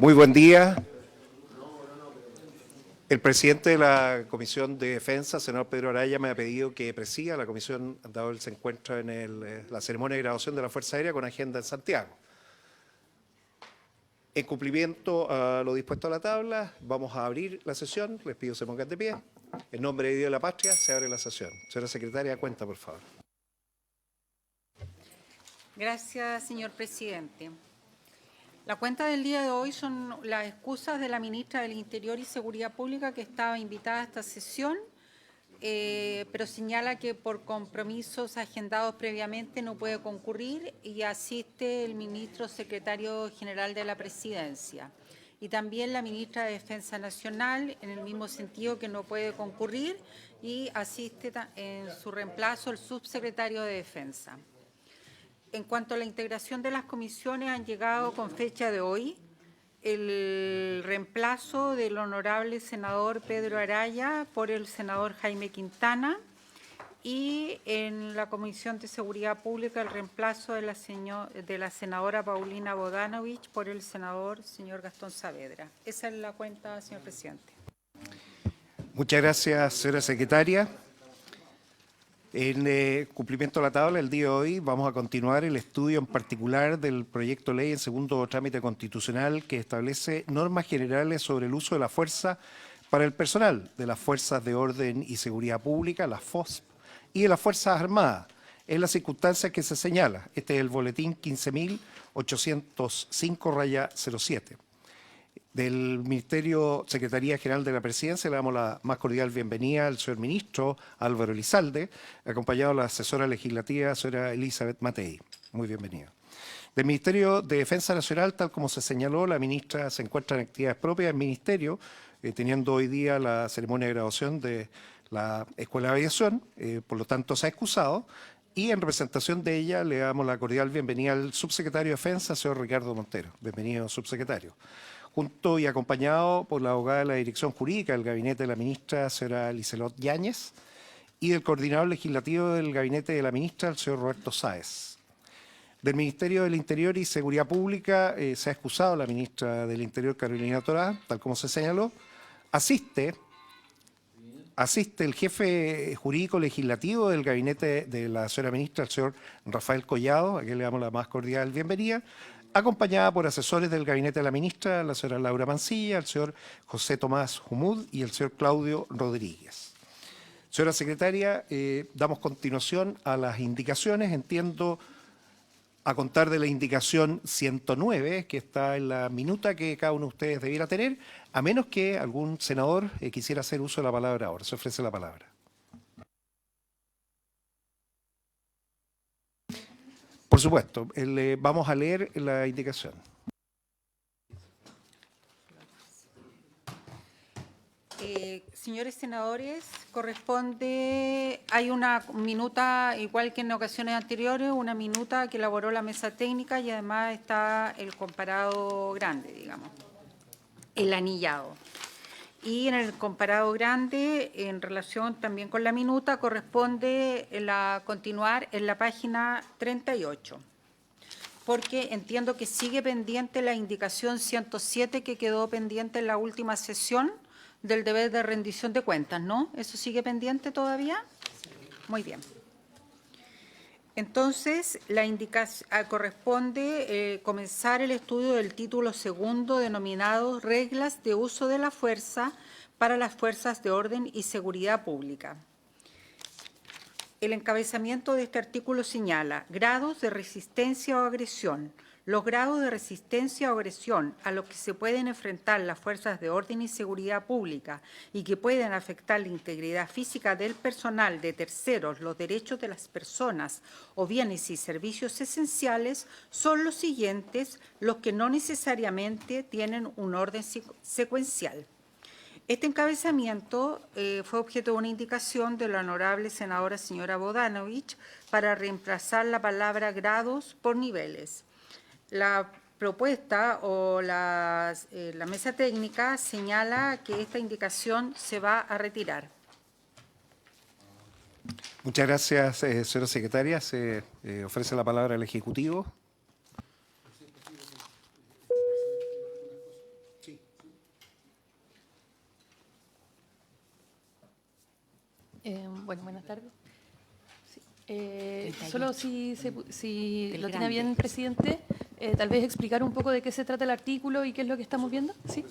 Muy buen día. El presidente de la Comisión de Defensa, senador Pedro Araya, me ha pedido que presida la comisión, dado él se encuentra en la ceremonia de graduación de la Fuerza Aérea con agenda en Santiago. En cumplimiento a lo dispuesto a la tabla, vamos a abrir la sesión. Les pido que se pongan de pie. En nombre de Dios y la Patria, se abre la sesión. Señora secretaria, cuenta, por favor. Gracias, señor presidente. La cuenta del día de hoy son las excusas de la ministra del Interior y Seguridad Pública, que estaba invitada a esta sesión, pero señala que por compromisos agendados previamente no puede concurrir, y asiste el ministro secretario general de la Presidencia. Y también la ministra de Defensa Nacional, en el mismo sentido, que no puede concurrir, y asiste en su reemplazo el subsecretario de Defensa. En cuanto a la integración de las comisiones, han llegado con fecha de hoy el reemplazo del honorable senador Pedro Araya por el senador Jaime Quintana, y en la Comisión de Seguridad Pública el reemplazo de la senadora Paulina Bodanovich por el senador señor Gastón Saavedra. Esa es la cuenta, señor presidente. Muchas gracias, señora secretaria. En cumplimiento de la tabla, el día de hoy vamos a continuar el estudio en particular del proyecto de ley en segundo trámite constitucional que establece normas generales sobre el uso de la fuerza para el personal de las Fuerzas de Orden y Seguridad Pública, las FOSP, y de las Fuerzas Armadas, en las circunstancias que se señala. Este es el boletín 15.805-07. Del Ministerio Secretaría General de la Presidencia le damos la más cordial bienvenida al señor ministro Álvaro Elizalde, acompañado de la asesora legislativa, señora Elizabeth Matei. Muy bienvenida. Del Ministerio de Defensa Nacional, tal como se señaló, la ministra se encuentra en actividades propias del Ministerio, teniendo hoy día la ceremonia de graduación de la Escuela de Aviación, por lo tanto se ha excusado, y en representación de ella le damos la cordial bienvenida al subsecretario de Defensa, señor Ricardo Montero. Bienvenido, subsecretario. Junto y acompañado por la abogada de la Dirección Jurídica del Gabinete de la Ministra, señora Liselot Yáñez, y del coordinador legislativo del Gabinete de la Ministra, el señor Roberto Sáez. Del Ministerio del Interior y Seguridad Pública se ha excusado la ministra del Interior, Carolina Toral, tal como se señaló. Asiste el jefe jurídico legislativo del Gabinete de la señora ministra, el señor Rafael Collado, a quien le damos la más cordial bienvenida, acompañada por asesores del gabinete de la ministra, la señora Laura Mancilla, el señor José Tomás Humud y el señor Claudio Rodríguez. Señora secretaria, damos continuación a las indicaciones. Entiendo, a contar de la indicación 109, que está en la minuta que cada uno de ustedes debiera tener, a menos que algún senador quisiera hacer uso de la palabra ahora. Se ofrece la palabra. Por supuesto, vamos a leer la indicación. Señores senadores, hay una minuta, igual que en ocasiones anteriores, una minuta que elaboró la mesa técnica, y además está el comparado grande, digamos, el anillado. Y en el comparado grande, en relación también con la minuta, corresponde continuar en la página 38, porque entiendo que sigue pendiente la indicación 107 que quedó pendiente en la última sesión del deber de rendición de cuentas, ¿no? ¿Eso sigue pendiente todavía? Muy bien. Entonces, la indicación corresponde comenzar el estudio del título segundo denominado Reglas de uso de la fuerza para las Fuerzas de Orden y Seguridad Pública. El encabezamiento de este artículo señala grados de resistencia o agresión. Los grados de resistencia o agresión a los que se pueden enfrentar las fuerzas de orden y seguridad pública y que pueden afectar la integridad física del personal, de terceros, los derechos de las personas o bienes y servicios esenciales son los siguientes, los que no necesariamente tienen un orden secuencial. Este encabezamiento fue objeto de una indicación de la honorable senadora señora Bodanovich para reemplazar la palabra grados por niveles. La propuesta o la mesa técnica señala que esta indicación se va a retirar. Muchas gracias, señora secretaria. Se ofrece la palabra al Ejecutivo. Bueno, buenas tardes. Solo si lo tiene bien, presidente, tal vez explicar un poco de qué se trata el artículo y qué es lo que estamos viendo. Sí,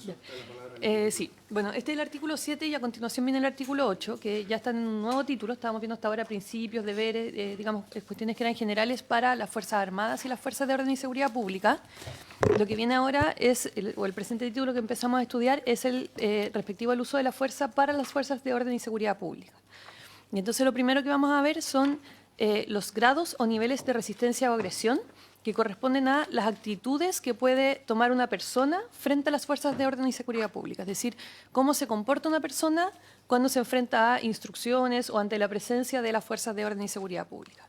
sí. Bueno, este es el artículo 7 y a continuación viene el artículo 8, que ya está en un nuevo título. Estábamos viendo hasta ahora principios, deberes, digamos, cuestiones que eran generales para las Fuerzas Armadas y las Fuerzas de Orden y Seguridad Pública. Lo que viene ahora es, el presente título que empezamos a estudiar es el respectivo al uso de la fuerza para las Fuerzas de Orden y Seguridad Pública. Y entonces lo primero que vamos a ver son los grados o niveles de resistencia o agresión que corresponden a las actitudes que puede tomar una persona frente a las fuerzas de orden y seguridad pública. Es decir, cómo se comporta una persona cuando se enfrenta a instrucciones o ante la presencia de las fuerzas de orden y seguridad pública.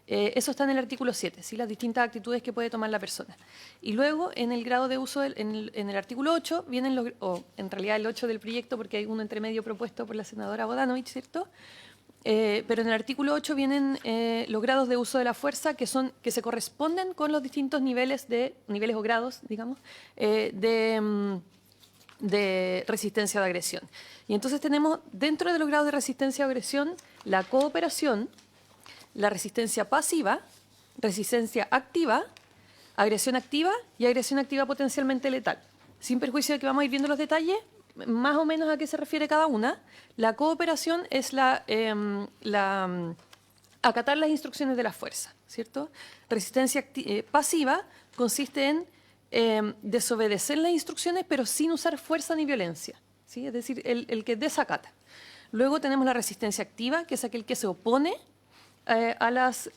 Eso está en el artículo 7, ¿sí? Las distintas actitudes que puede tomar la persona. Y luego, en el grado de uso, en el artículo 8, vienen o en realidad el 8 del proyecto, porque hay uno entre medio propuesto por la senadora Bodanovich, ¿cierto? Pero en el artículo 8 vienen los grados de uso de la fuerza que se corresponden con los distintos niveles o grados, digamos, de resistencia o de agresión. Y entonces tenemos dentro de los grados de resistencia o agresión la cooperación, la resistencia pasiva, resistencia activa, agresión activa y agresión activa potencialmente letal. Sin perjuicio de que vamos a ir viendo los detalles, más o menos a qué se refiere cada una. La cooperación es acatar las instrucciones de la fuerza, ¿cierto? Resistencia pasiva consiste en desobedecer las instrucciones pero sin usar fuerza ni violencia, ¿sí? Es decir, el que desacata. Luego tenemos la resistencia activa, que es aquel que se opone a las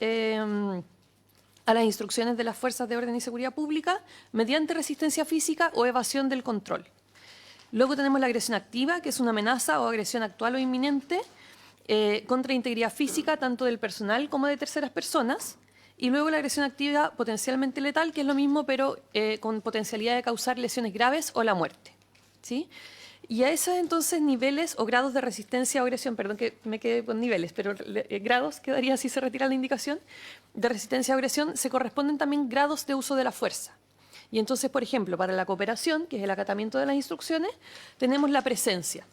instrucciones de las fuerzas de orden y seguridad pública mediante resistencia física o evasión del control. Luego tenemos la agresión activa, que es una amenaza o agresión actual o inminente contra integridad física tanto del personal como de terceras personas. Y luego la agresión activa potencialmente letal, que es lo mismo, pero con potencialidad de causar lesiones graves o la muerte, ¿sí? Y a esos entonces niveles o grados de resistencia o agresión, perdón que me quedé con niveles, pero grados quedaría si se retira la indicación, de resistencia o agresión, se corresponden también grados de uso de la fuerza. Y entonces, por ejemplo, para la cooperación, que es el acatamiento de las instrucciones, tenemos la presencia,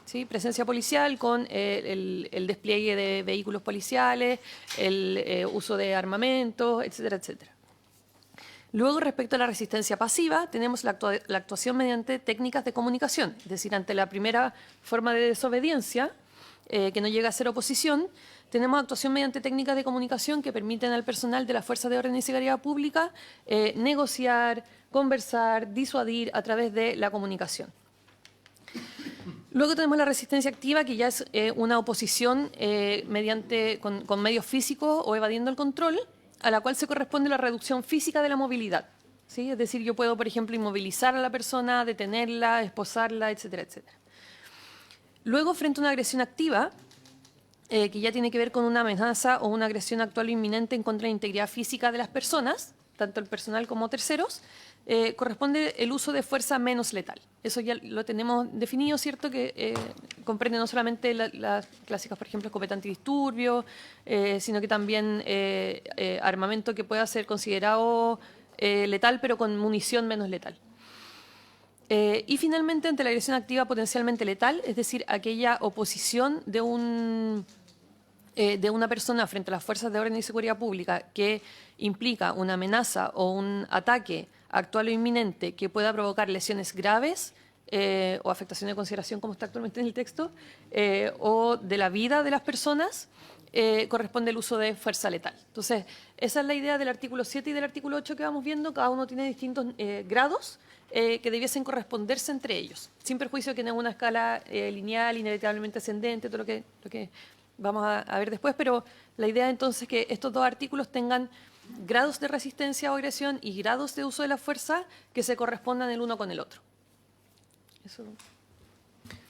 ¿sí? Presencia policial con el despliegue de vehículos policiales, el uso de armamentos, etcétera, etcétera. Luego, respecto a la resistencia pasiva, tenemos la actuación mediante técnicas de comunicación, es decir, ante la primera forma de desobediencia, que no llega a ser oposición, tenemos actuación mediante técnicas de comunicación que permiten al personal de las Fuerzas de Orden y Seguridad Pública negociar, conversar, disuadir a través de la comunicación. Luego tenemos la resistencia activa, que ya es una oposición con medios físicos o evadiendo el control, a la cual se corresponde la reducción física de la movilidad, ¿sí? Es decir, yo puedo, por ejemplo, inmovilizar a la persona, detenerla, esposarla, etcétera, etcétera. Luego, frente a una agresión activa, que ya tiene que ver con una amenaza o una agresión actual o inminente en contra de la integridad física de las personas, tanto el personal como terceros, corresponde el uso de fuerza menos letal. Eso ya lo tenemos definido, ¿cierto? Que comprende no solamente las clásicas, por ejemplo, escopeta antidisturbio, sino que también armamento que pueda ser considerado letal, pero con munición menos letal. Y finalmente, ante la agresión activa potencialmente letal, es decir, aquella oposición de una persona frente a las fuerzas de orden y seguridad pública que implica una amenaza o un ataque actual o inminente que pueda provocar lesiones graves o afectación de consideración, como está actualmente en el texto, o de la vida de las personas, corresponde el uso de fuerza letal. Entonces, esa es la idea del artículo 7 y del artículo 8 que vamos viendo. Cada uno tiene distintos grados que debiesen corresponderse entre ellos, sin perjuicio de que no es una escala lineal, inevitablemente ascendente, todo lo que vamos a ver después, pero la idea entonces es que estos dos artículos tengan grados de resistencia o agresión y grados de uso de la fuerza que se correspondan el uno con el otro. Eso.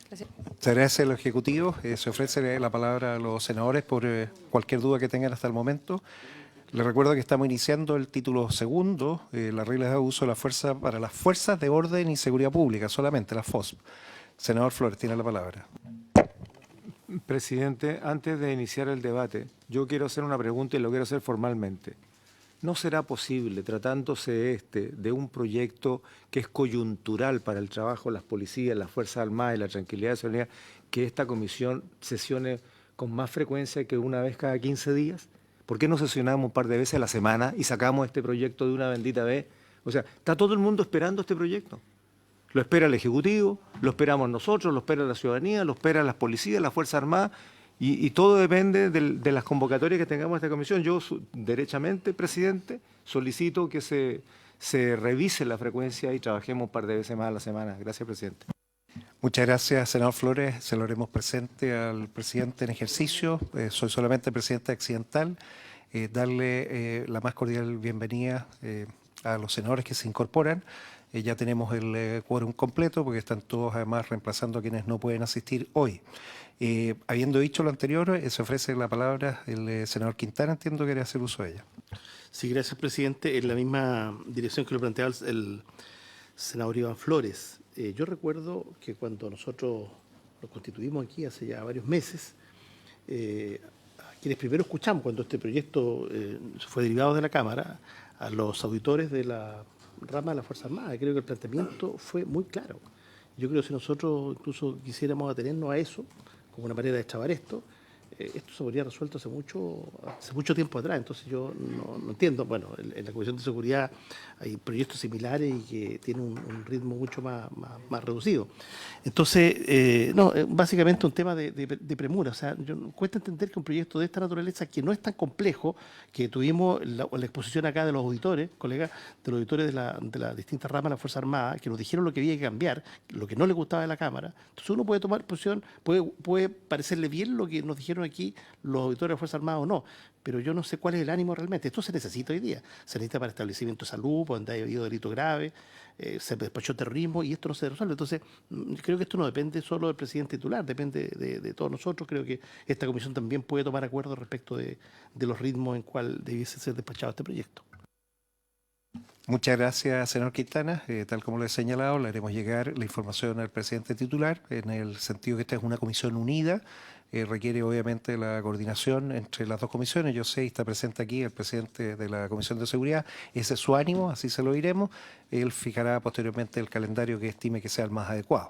Gracias. Muchas gracias al Ejecutivo. Se ofrece la palabra a los senadores por cualquier duda que tengan hasta el momento. Les recuerdo que estamos iniciando el título segundo, las reglas de uso de la fuerza para las Fuerzas de Orden y Seguridad Pública, solamente las FOSP. Senador Flores, tiene la palabra. Presidente, antes de iniciar el debate, yo quiero hacer una pregunta y lo quiero hacer formalmente. ¿No será posible, tratándose de un proyecto que es coyuntural para el trabajo de las policías, las Fuerzas Armadas y la tranquilidad y seguridad, que esta comisión sesione con más frecuencia que una vez cada 15 días? ¿Por qué no sesionamos un par de veces a la semana y sacamos este proyecto de una bendita vez? O sea, está todo el mundo esperando este proyecto. Lo espera el Ejecutivo, lo esperamos nosotros, lo espera la ciudadanía, lo esperan las policías, las Fuerzas Armadas, y todo depende de las convocatorias que tengamos en esta comisión. Yo, derechamente, presidente, solicito que se revise la frecuencia y trabajemos un par de veces más a la semana. Gracias, presidente. Muchas gracias, senador Flores. Se lo haremos presente al presidente en ejercicio. Soy solamente presidente accidental. Darle la más cordial bienvenida a los senadores que se incorporan. Ya tenemos el quórum completo porque están todos además reemplazando a quienes no pueden asistir hoy. Habiendo dicho lo anterior, se ofrece la palabra el senador Quintana. Entiendo que quiere hacer uso de ella. Sí, gracias, presidente. En la misma dirección que lo planteaba el senador Iván Flores. Yo recuerdo que cuando nosotros nos constituimos aquí hace ya varios meses, a quienes primero escuchamos cuando este proyecto fue derivado de la Cámara, a los auditores de la rama de la Fuerza Armada. Creo que el planteamiento fue muy claro. Yo creo que si nosotros incluso quisiéramos atenernos a eso, como una manera de extrabar esto se habría resuelto hace mucho tiempo atrás. Entonces yo no entiendo. Bueno, en la Comisión de Seguridad hay proyectos similares y que tienen un ritmo mucho más reducido. Entonces, básicamente un tema de premura. O sea, cuesta entender que un proyecto de esta naturaleza, que no es tan complejo, que tuvimos la exposición acá de los auditores, colegas, de los auditores de las distintas ramas de la Fuerza Armada, que nos dijeron lo que había que cambiar, lo que no le gustaba de la Cámara. Entonces uno puede tomar posición, puede parecerle bien lo que nos dijeron aquí los auditores de la Fuerza Armada o no, pero yo no sé cuál es el ánimo realmente. Esto se necesita hoy día. Se necesita para establecimiento de salud, donde haya habido delito grave, se despachó terrorismo y esto no se resuelve. Entonces, creo que esto no depende solo del presidente titular, depende de todos nosotros. Creo que esta comisión también puede tomar acuerdos respecto de los ritmos en cual debiese ser despachado este proyecto. Muchas gracias, senador Quintana. Tal como le he señalado, le haremos llegar la información al presidente titular, en el sentido que esta es una comisión unida. Requiere obviamente la coordinación entre las dos comisiones. Yo sé, está presente aquí el presidente de la Comisión de Seguridad. Ese es su ánimo, así se lo diremos. Él fijará posteriormente el calendario que estime que sea el más adecuado.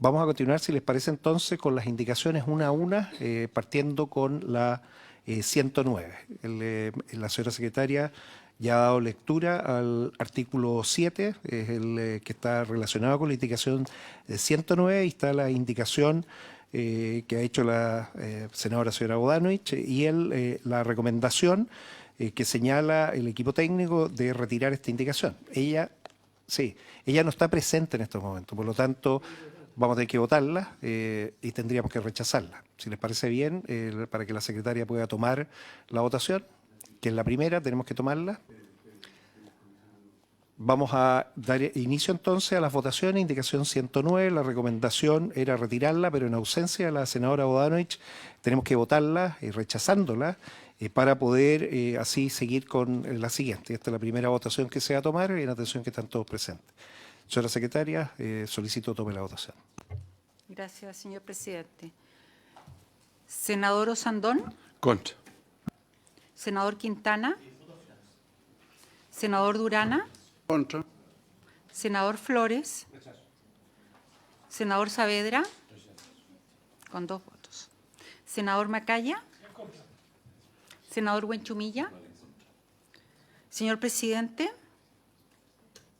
Vamos a continuar, si les parece entonces, con las indicaciones una a una, partiendo con la 109. La señora secretaria ya ha dado lectura al artículo 7, es el que está relacionado con la indicación 109, y está la indicación que ha hecho la senadora señora Bodanovich y la recomendación que señala el equipo técnico de retirar esta indicación. Ella no está presente en estos momentos, por lo tanto vamos a tener que votarla y tendríamos que rechazarla. Si les parece bien, para que la secretaria pueda tomar la votación, que es la primera, tenemos que tomarla. Vamos a dar inicio entonces a las votaciones. Indicación 109, la recomendación era retirarla, pero en ausencia de la senadora Bodanovich tenemos que votarla y rechazándola para poder así seguir con la siguiente. Esta es la primera votación que se va a tomar, y en atención que están todos presentes. Señora secretaria, solicito tome la votación. Gracias, señor presidente. Senador Osandón. Contra. Senador Quintana. Senador Durana. Contra. Senador Flores. Senador Saavedra. Con 2 votos. Senador Macaya. Senador Buenchumilla. Señor presidente.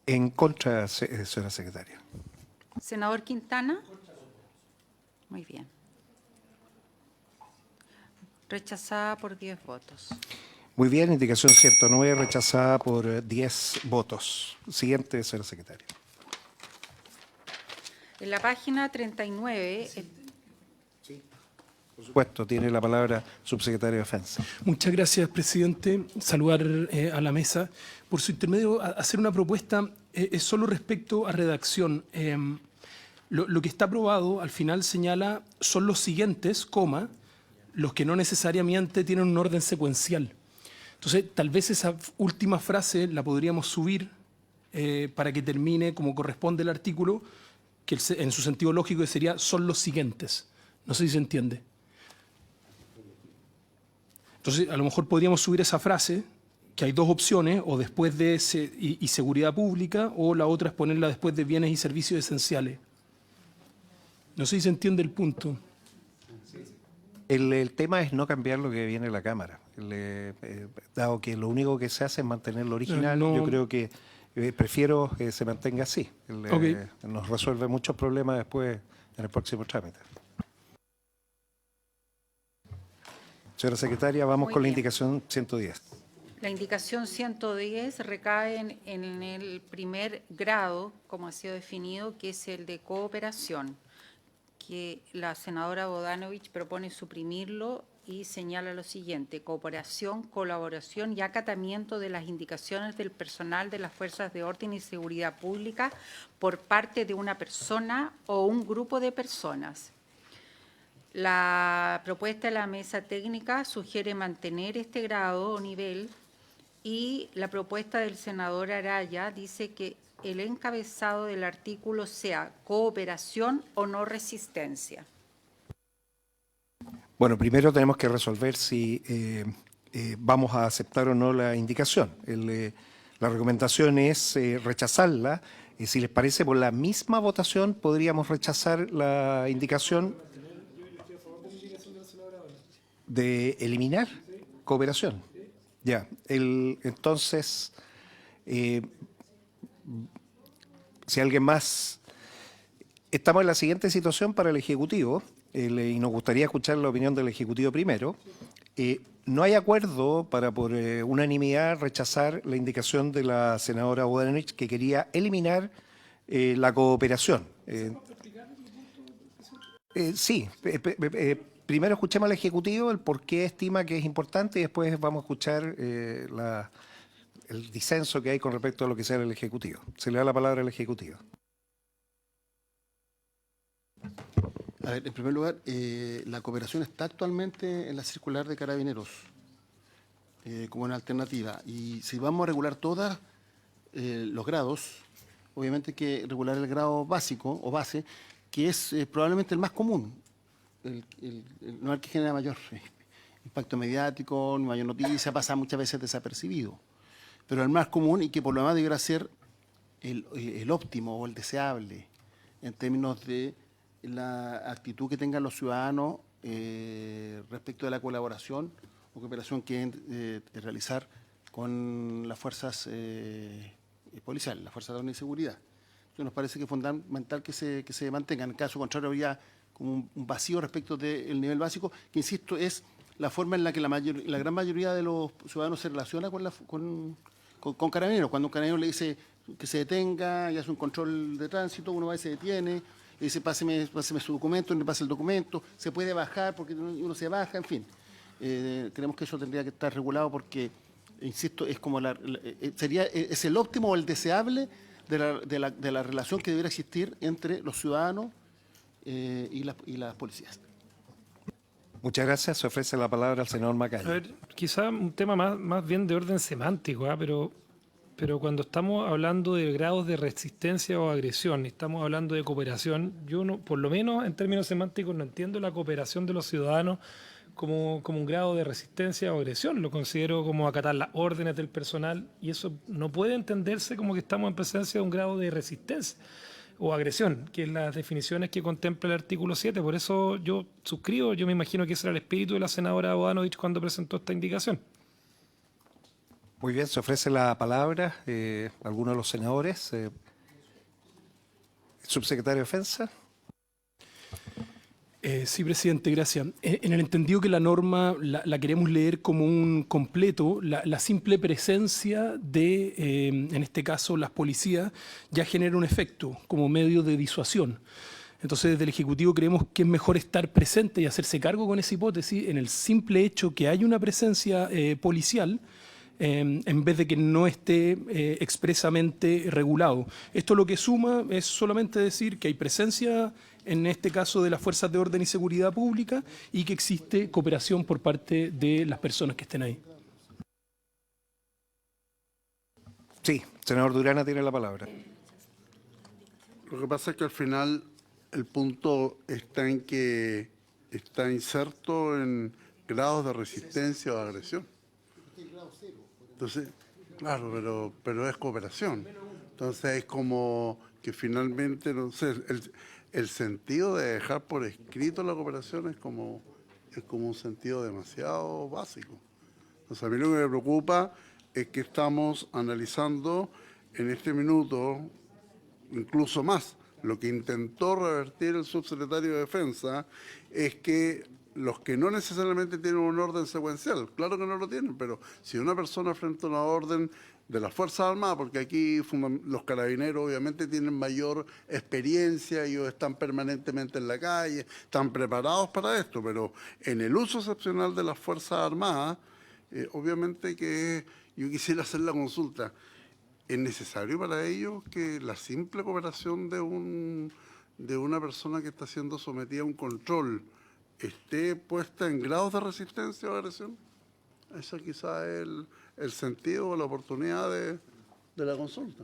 En contra, señora secretaria. Senador Quintana. Muy bien. Rechazada por 10 votos. Muy bien, indicación 109, rechazada por 10 votos. Siguiente, señora secretaria. En la página 39... Por supuesto, tiene la palabra subsecretario de Defensa. Muchas gracias, presidente. Saludar a la mesa. Por su intermedio, hacer una propuesta es solo respecto a redacción. Lo que está aprobado al final señala son los siguientes, coma, los que no necesariamente tienen un orden secuencial. Entonces, tal vez esa última frase la podríamos subir para que termine como corresponde el artículo, que en su sentido lógico sería son los siguientes. No sé si se entiende. Entonces, a lo mejor podríamos subir esa frase, que hay 2 opciones, o después de y seguridad pública, o la otra es ponerla después de bienes y servicios esenciales. No sé si se entiende el punto. El tema es no cambiar lo que viene en la Cámara. Dado que lo único que se hace es mantener lo original, No. yo creo que prefiero que se mantenga así. Ok. Nos resuelve muchos problemas después en el próximo trámite. Señora secretaria, vamos Muy con la bien. indicación 110. La indicación 110 recae en el primer grado, como ha sido definido, que es el de cooperación, que la senadora Bodanovich propone suprimirlo y señala lo siguiente: cooperación, colaboración y acatamiento de las indicaciones del personal de las Fuerzas de Orden y Seguridad Pública por parte de una persona o un grupo de personas. La propuesta de la mesa técnica sugiere mantener este grado o nivel, y la propuesta del senador Araya dice que el encabezado del artículo sea cooperación o no resistencia. Bueno, primero tenemos que resolver si vamos a aceptar o no la indicación. La recomendación es rechazarla. Si les parece, por la misma votación podríamos rechazar la indicación de eliminar cooperación. Ya, entonces, si alguien más... Estamos en la siguiente situación para el Ejecutivo, y nos gustaría escuchar la opinión del Ejecutivo primero. No hay acuerdo para, por unanimidad, rechazar la indicación de la senadora Bodanovich, que quería eliminar la cooperación. Sí, primero escuchemos al Ejecutivo, el por qué estima que es importante, y después vamos a escuchar el disenso que hay con respecto a lo que sea el Ejecutivo. Se le da la palabra al Ejecutivo. A ver, en primer lugar, la cooperación está actualmente en la circular de Carabineros como una alternativa. Y si vamos a regular todos los grados, obviamente hay que regular el grado básico o base, que es probablemente el más común, no el que genera mayor impacto mediático, mayor noticia, pasa muchas veces desapercibido. Pero el más común, y que por lo demás debería ser el óptimo o el deseable en términos de la actitud que tengan los ciudadanos respecto de la colaboración o cooperación que deben realizar con las fuerzas policiales, las fuerzas de orden y seguridad. Entonces nos parece que es fundamental que se mantenga. En caso contrario, habría como un vacío respecto del nivel básico, que insisto, es la forma en la que la gran mayoría de los ciudadanos se relaciona con Carabineros. Cuando un carabinero le dice que se detenga y hace un control de tránsito, uno va y se detiene, le dice páseme su documento, le pasa el documento, se puede bajar porque uno se baja, en fin. Creemos que eso tendría que estar regulado porque, insisto, es como es el óptimo o el deseable de la relación que debería existir entre los ciudadanos y las policías. Muchas gracias. Se ofrece la palabra al senador Macaya. A ver, quizá un tema más bien de orden semántico, pero cuando estamos hablando de grados de resistencia o agresión, y estamos hablando de cooperación, yo no, por lo menos en términos semánticos, no entiendo la cooperación de los ciudadanos como un grado de resistencia o agresión. Lo considero como acatar las órdenes del personal, y eso no puede entenderse como que estamos en presencia de un grado de resistencia o agresión, que es las definiciones que contempla el artículo 7. Por eso yo suscribo, yo me imagino que ese era el espíritu de la senadora Bodanovich cuando presentó esta indicación. Muy bien, se ofrece la palabra a alguno de los senadores. Subsecretario de Defensa. Sí, presidente, gracias. En el entendido que la norma la queremos leer como un completo, la simple presencia de, en este caso, las policías, ya genera un efecto como medio de disuasión. Entonces, desde el Ejecutivo creemos que es mejor estar presente y hacerse cargo con esa hipótesis en el simple hecho que hay una presencia policial, en vez de que no esté expresamente regulado. Esto lo que suma es solamente decir que hay presencia, en este caso de las Fuerzas de Orden y Seguridad Pública, y que existe cooperación por parte de las personas que estén ahí. Sí, senador Durana tiene la palabra. Lo que pasa es que al final el punto está en que está inserto en grados de resistencia o de agresión. Entonces, claro, pero es cooperación. Entonces es como que finalmente, no sé, el sentido de dejar por escrito la cooperación es como es como un sentido demasiado básico. Entonces, a mí lo que me preocupa es que estamos analizando en este minuto, incluso más, lo que intentó revertir el subsecretario de Defensa es que los que no necesariamente tienen un orden secuencial, claro que no lo tienen, pero si una persona frente a una orden de las Fuerzas Armadas, porque aquí los carabineros obviamente tienen mayor experiencia, ellos están permanentemente en la calle, están preparados para esto, pero en el uso excepcional de las Fuerzas Armadas, obviamente que yo quisiera hacer la consulta. ¿Es necesario para ellos que la simple cooperación de una persona que está siendo sometida a un control esté puesta en grados de resistencia o agresión? Ese quizá es el sentido o la oportunidad de la consulta.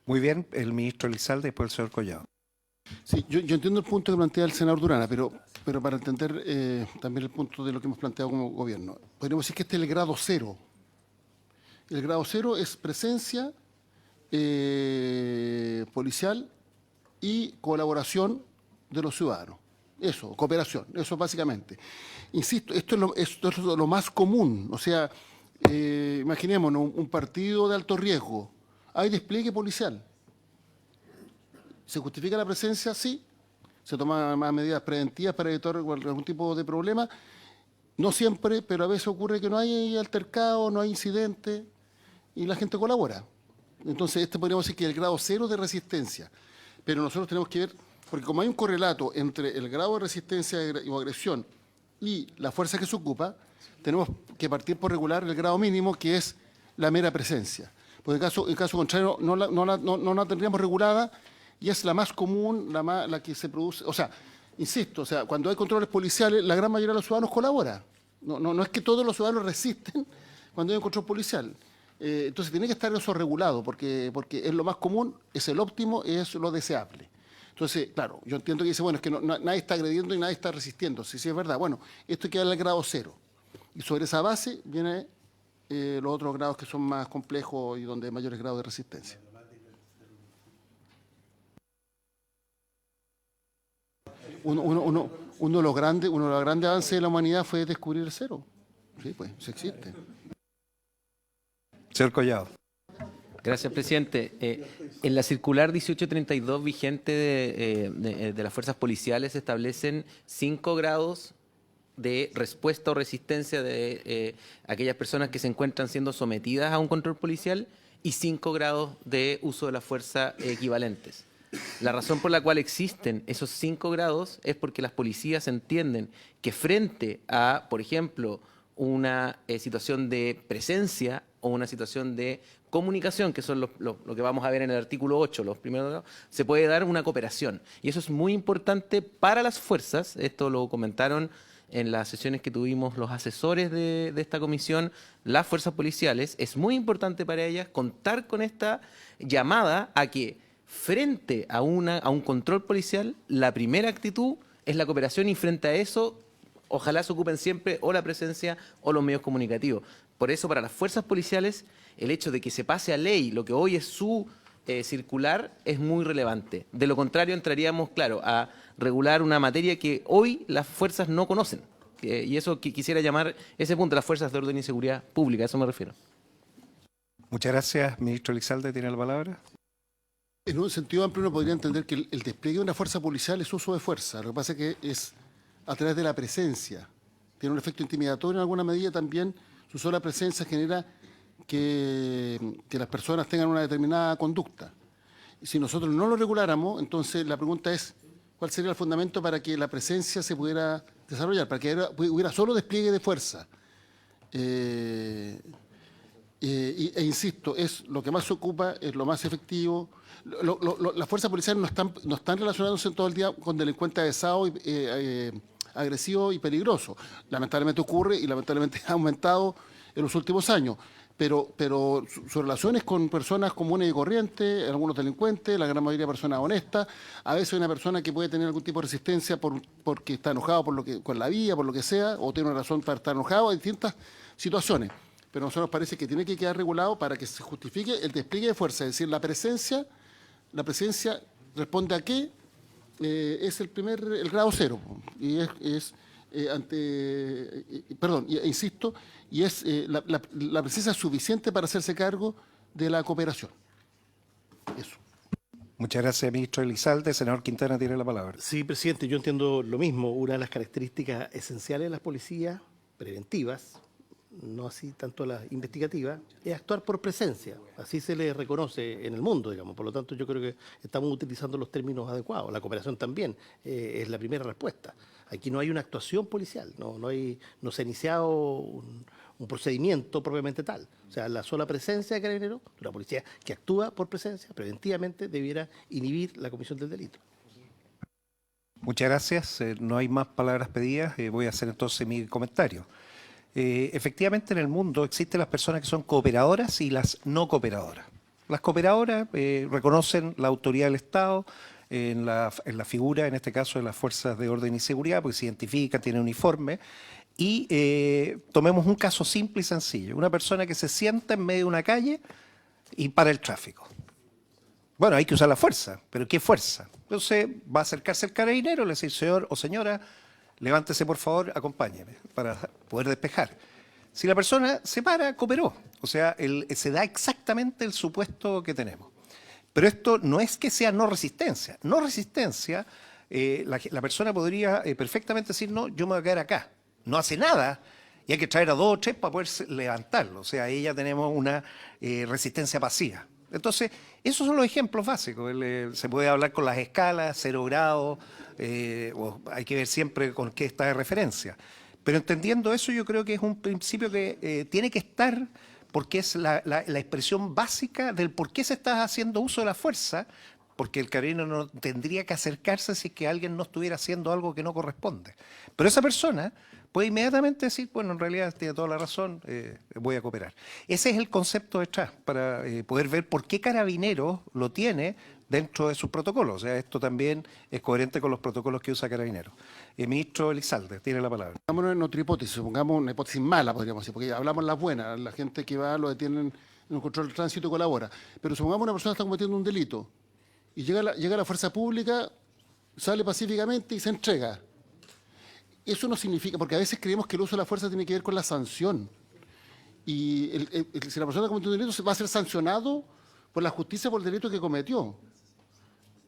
Muy bien, el ministro Elizalde, después el señor Collado. Sí, yo entiendo el punto que plantea el senador Durana, pero para entender también el punto de lo que hemos planteado como gobierno, podríamos decir que este es el grado 0. El grado 0 es presencia policial y colaboración de los ciudadanos. Eso, cooperación, eso básicamente. Insisto, esto es lo más común. O sea, imaginémonos un partido de alto riesgo. Hay despliegue policial. ¿Se justifica la presencia? Sí. ¿Se toman más medidas preventivas para evitar algún tipo de problema? No siempre, pero a veces ocurre que no hay altercado, no hay incidente y la gente colabora. Entonces, podríamos decir que es el grado 0 de resistencia. Pero nosotros tenemos que ver, porque como hay un correlato entre el grado de resistencia o agresión y la fuerza que se ocupa, tenemos que partir por regular el grado mínimo, que es la mera presencia. Porque en caso contrario, no la tendríamos regulada y es la más común, la que se produce. O sea, insisto, cuando hay controles policiales, la gran mayoría de los ciudadanos colabora. No es que todos los ciudadanos resisten cuando hay un control policial. Entonces tiene que estar eso regulado, porque es lo más común, es el óptimo, es lo deseable. Entonces, claro, yo entiendo que dice, bueno, es que nadie está agrediendo y nadie está resistiendo. Sí, es verdad. Bueno, esto queda en el grado 0. Y sobre esa base vienen los otros grados que son más complejos y donde hay mayores grados de resistencia. Uno de los grandes avances de la humanidad fue descubrir el 0. Sí, pues, eso existe. Señor Collado. Gracias, presidente. En la circular 1832 vigente de las fuerzas policiales se establecen 5 grados de respuesta o resistencia de aquellas personas que se encuentran siendo sometidas a un control policial y 5 grados de uso de la fuerza equivalentes. La razón por la cual existen esos 5 grados es porque las policías entienden que frente a, por ejemplo, una situación de presencia o una situación de comunicación, que son lo que vamos a ver en el artículo 8, los primeros grados, se puede dar una cooperación. Y eso es muy importante para las fuerzas. Esto lo comentaron en las sesiones que tuvimos los asesores de esta comisión, las fuerzas policiales. Es muy importante para ellas contar con esta llamada a que frente a un control policial, la primera actitud es la cooperación y frente a eso, ojalá se ocupen siempre o la presencia o los medios comunicativos. Por eso, para las fuerzas policiales, el hecho de que se pase a ley lo que hoy es su circular es muy relevante. De lo contrario, entraríamos, claro, a regular una materia que hoy las fuerzas no conocen. Y eso quisiera llamar ese punto, las fuerzas de orden y seguridad pública, a eso me refiero. Muchas gracias, ministro Elizalde, tiene la palabra. En un sentido amplio uno podría entender que el despliegue de una fuerza policial es uso de fuerza. Lo que pasa es que es a través de la presencia. Tiene un efecto intimidatorio en alguna medida también. Su sola presencia genera que las personas tengan una determinada conducta. Y si nosotros no lo reguláramos, entonces la pregunta es, ¿cuál sería el fundamento para que la presencia se pudiera desarrollar? Para que hubiera solo despliegue de fuerza. E insisto, es lo que más se ocupa, es lo más efectivo. Las fuerzas policiales no están relacionándose todo el día con delincuentes avesados, agresivos y peligrosos. Lamentablemente ocurre y lamentablemente ha aumentado en los últimos años. Pero sus relaciones con personas comunes y corrientes, algunos delincuentes, la gran mayoría de personas honestas, a veces una persona que puede tener algún tipo de resistencia porque está enojado con la vía, por lo que sea, o tiene una razón para estar enojado, hay distintas situaciones. Pero a nosotros nos parece que tiene que quedar regulado para que se justifique el despliegue de fuerza, es decir, la presencia responde a qué es el grado 0, y es insisto, y es la presencia suficiente para hacerse cargo de la cooperación. Eso. Muchas gracias, ministro Elizalde. Senador Quintana tiene la palabra. Sí, presidente, yo entiendo lo mismo. Una de las características esenciales de las policías preventivas, no así tanto las investigativas, es actuar por presencia. Así se le reconoce en el mundo, digamos. Por lo tanto, yo creo que estamos utilizando los términos adecuados. La cooperación también es la primera respuesta. Aquí no hay una actuación policial, no se ha iniciado un procedimiento propiamente tal. O sea, la sola presencia de Carabineros, una policía que actúa por presencia, preventivamente, debiera inhibir la comisión del delito. Muchas gracias. No hay más palabras pedidas. Voy a hacer entonces mi comentario. Efectivamente, en el mundo existen las personas que son cooperadoras y las no cooperadoras. Las cooperadoras reconocen la autoridad del Estado en la figura, en este caso, de las fuerzas de orden y seguridad, porque se identifica, tiene uniforme. Y tomemos un caso simple y sencillo. Una persona que se sienta en medio de una calle y para el tráfico. Bueno, hay que usar la fuerza, pero ¿qué fuerza? Entonces va a acercarse el carabinero, le dice, señor o señora, levántese por favor, acompáñeme, para poder despejar. Si la persona se para, cooperó. O sea, se da exactamente el supuesto que tenemos. Pero esto no es que sea no resistencia. No resistencia, la persona podría perfectamente decir, no, yo me voy a quedar acá. No hace nada y hay que traer a 2 o 3 para poder levantarlo. O sea, ahí ya tenemos una resistencia pasiva. Entonces, esos son los ejemplos básicos. Se puede hablar con las escalas, 0 grados, o hay que ver siempre con qué está de referencia. Pero entendiendo eso, yo creo que es un principio que tiene que estar, porque es la expresión básica del por qué se está haciendo uso de la fuerza, porque el carabinero no tendría que acercarse si es que alguien no estuviera haciendo algo que no corresponde. Pero esa persona puede inmediatamente decir, bueno, en realidad tiene toda la razón, voy a cooperar. Ese es el concepto detrás, para poder ver por qué Carabineros lo tiene dentro de sus protocolos. O sea, esto también es coherente con los protocolos que usa Carabineros. Ministro Elizalde, tiene la palabra. Pongámonos en otra hipótesis, supongamos una hipótesis mala, podríamos decir, porque hablamos las buenas, la gente que va, lo detienen en un control de tránsito y colabora. Pero supongamos una persona está cometiendo un delito y llega la fuerza pública, sale pacíficamente y se entrega. Eso no significa, porque a veces creemos que el uso de la fuerza tiene que ver con la sanción. Y si la persona cometió un delito, va a ser sancionado por la justicia por el delito que cometió.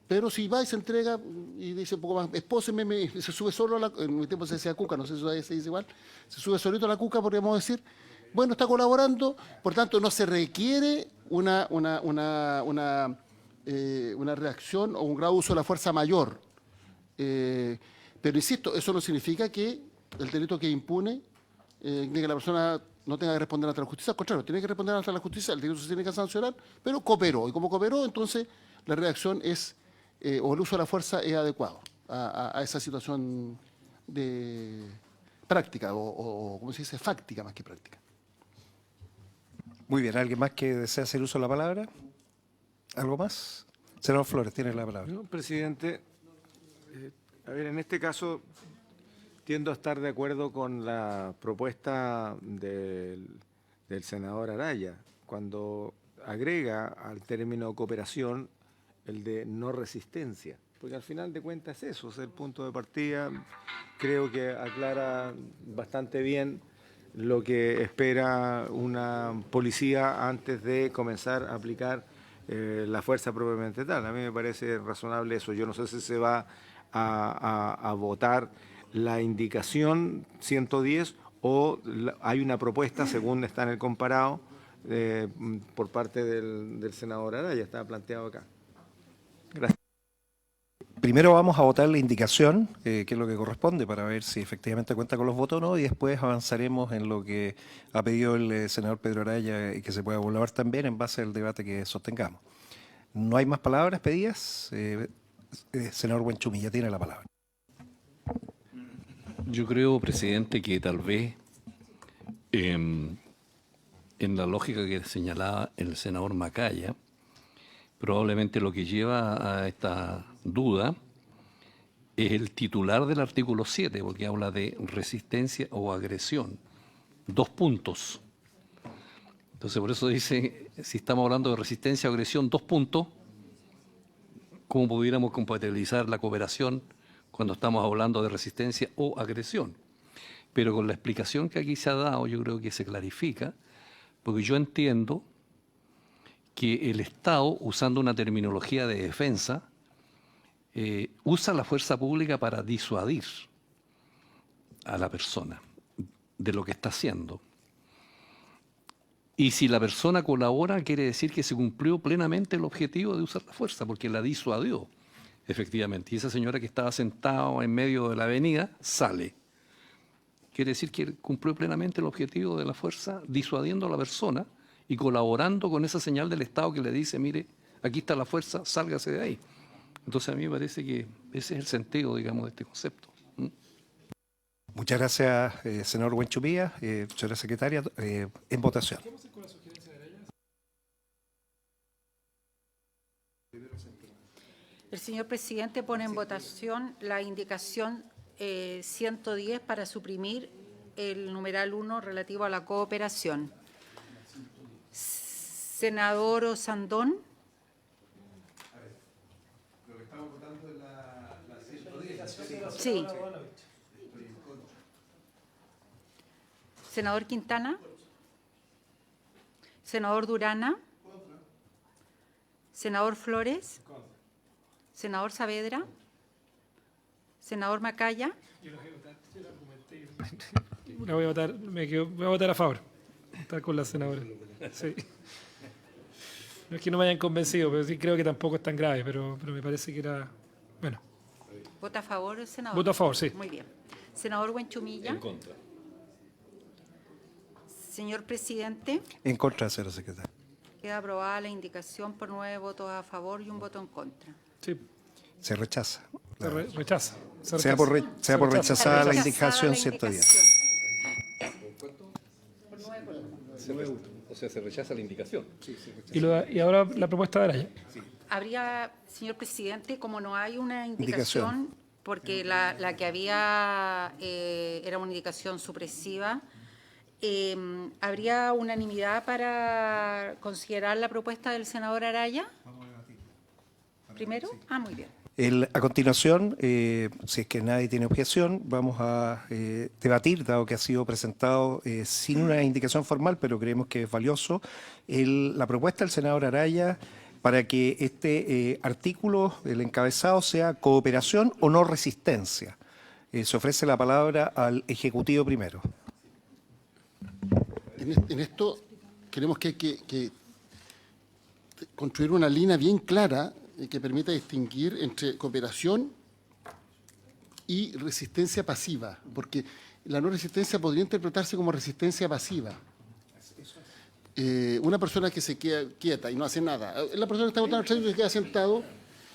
Pero si va y se entrega y dice un poco más, espóseme, se sube solo a la... En mi tiempo se decía cuca, no sé si se dice igual, se sube solito a la cuca, podríamos decir, bueno, está colaborando, por tanto no se requiere una reacción o un grado de uso de la fuerza mayor. Pero insisto, eso no significa que el delito quede impune, que la persona no tenga que responder ante la justicia. Al contrario, tiene que responder ante la justicia, el delito se tiene que sancionar, pero cooperó. Y como cooperó, entonces la reacción es, o el uso de la fuerza es adecuado a esa situación de práctica, o ¿cómo se dice? Fáctica más que práctica. Muy bien, ¿alguien más que desea hacer uso de la palabra? ¿Algo más? Senador Flores, tiene la palabra. No, presidente, a ver, en este caso tiendo a estar de acuerdo con la propuesta del senador Araya, cuando agrega al término cooperación el de no resistencia, porque al final de cuentas eso es el punto de partida. Creo que aclara bastante bien lo que espera una policía antes de comenzar a aplicar la fuerza propiamente tal. A mí me parece razonable eso. Yo no sé si se va a votar la indicación 110 o hay una propuesta, según está en el comparado, por parte del senador Araya, está planteado acá. Gracias. Primero vamos a votar la indicación, que es lo que corresponde, para ver si efectivamente cuenta con los votos o no, y después avanzaremos en lo que ha pedido el senador Pedro Araya y que se pueda evaluar también en base al debate que sostengamos. ¿No hay más palabras pedidas? Senador Buenchumilla, tiene la palabra. Yo creo, presidente, que tal vez en la lógica que señalaba el senador Macaya, probablemente lo que lleva a esta duda es el titular del artículo 7, porque habla de resistencia o agresión. 2 puntos. Entonces, por eso dice, si estamos hablando de resistencia o agresión, 2 puntos, ¿cómo pudiéramos compatibilizar la cooperación cuando estamos hablando de resistencia o agresión? pero con la explicación que aquí se ha dado yo creo que se clarifica, porque yo entiendo que el Estado, usando una terminología de defensa, usa la fuerza pública para disuadir a la persona de lo que está haciendo. Y si la persona colabora, quiere decir que se cumplió plenamente el objetivo de usar la fuerza, porque la disuadió, efectivamente. Y esa señora que estaba sentada en medio de la avenida sale. Quiere decir que cumplió plenamente el objetivo de la fuerza, disuadiendo a la persona y colaborando con esa señal del Estado que le dice, mire, aquí está la fuerza, sálgase de ahí. Entonces a mí me parece que ese es el sentido, digamos, de este concepto. Muchas gracias, senador Buenchumilla. Señora secretaria, en votación. El señor presidente pone en votación la indicación 110 para suprimir el numeral 1 relativo a la cooperación. Senador Osandón. Sí. Senador Quintana. Senador Durana. Senador Flores. Senador Saavedra. Senador Macaya. Voy a votar a favor. Está con la senadora. Sí. No es que no me hayan convencido, pero sí creo que tampoco es tan grave, pero me parece que era... Bueno. ¿Vota a favor, senador? Voto a favor, sí. Muy bien. Senador Buenchumilla. En contra. Señor presidente, En contra, señora secretaria. queda aprobada la indicación por 9 votos a favor y 1 voto en contra. Sí, Se rechaza. se rechaza. Sea por rechazada la indicación Rechazada la 110. indicación. O sea, se rechaza la indicación. Y ahora la propuesta de Araya. Habría, señor presidente, como no hay una Indicación. indicación, porque la que había era una indicación supresiva, ¿habría unanimidad para considerar la propuesta del senador Araya? ¿Primero? Ah, muy bien. A continuación, si es que nadie tiene objeción, vamos a debatir, dado que ha sido presentado sin una indicación formal, pero creemos que es valioso, la propuesta del senador Araya para que este artículo, el encabezado, sea cooperación o no resistencia. Se ofrece la palabra al Ejecutivo primero. En esto creemos que hay que construir una línea bien clara que permita distinguir entre cooperación y resistencia pasiva, porque la no resistencia podría interpretarse como resistencia pasiva. Una persona que se queda quieta y no hace nada, la persona que está votando y se queda sentado,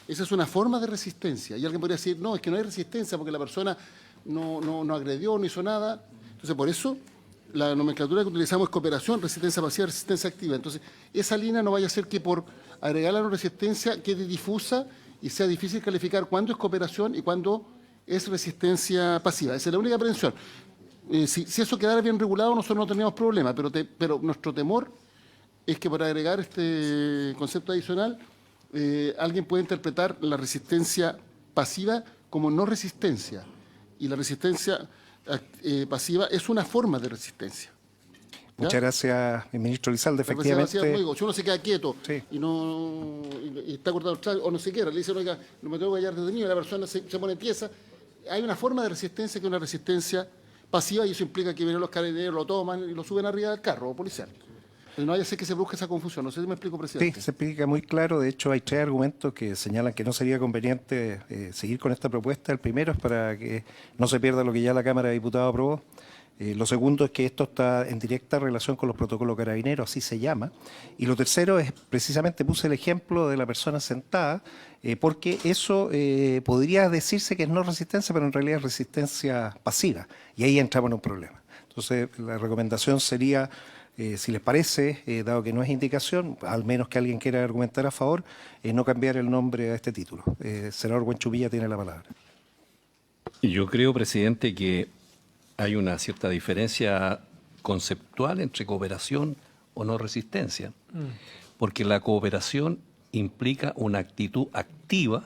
esa es una forma de resistencia. Y alguien podría decir, no, es que no hay resistencia porque la persona no agredió, no hizo nada. Entonces, por eso, la nomenclatura que utilizamos es cooperación, resistencia pasiva, resistencia activa. Entonces, esa línea no vaya a ser que por agregar la no resistencia quede difusa y sea difícil calificar cuándo es cooperación y cuándo es resistencia pasiva. Esa es la única aprehensión. Si eso quedara bien regulado, nosotros no teníamos problema, pero nuestro temor es que por agregar este concepto adicional, alguien puede interpretar la resistencia pasiva como no resistencia. Y la resistencia pasiva es una forma de resistencia. ¿Ya? Muchas gracias, ministro Elizalde. La resistencia pasiva, Efectivamente, como digo, si uno se queda quieto Sí. y está cortado el trago, o no se quiera, le dice, oiga, no me tengo que hallar detenido, la persona se pone tiesa. Hay una forma de resistencia que es una resistencia pasiva y eso implica que vienen los carabineros, lo toman y lo suben arriba del carro o policial. Pero no vaya a ser que se produzca esa confusión. No sé si me explico, sí, presidente. se explica muy claro. De hecho, hay 3 argumentos que señalan que no sería conveniente seguir con esta propuesta. El primero es para que no se pierda lo que ya la Cámara de Diputados aprobó. Lo segundo es que esto está en directa relación con los protocolos carabineros, así se llama. Y lo tercero es, precisamente puse el ejemplo de la persona sentada, porque eso podría decirse que es no resistencia, pero en realidad es resistencia pasiva. Y ahí entramos en un problema. Entonces, la recomendación sería, si les parece, dado que no es indicación, al menos que alguien quiera argumentar a favor, no cambiar el nombre a este título. Senador Buenchumilla tiene la palabra. Yo creo, presidente, que hay una cierta diferencia conceptual entre cooperación o no resistencia, porque la cooperación implica una actitud activa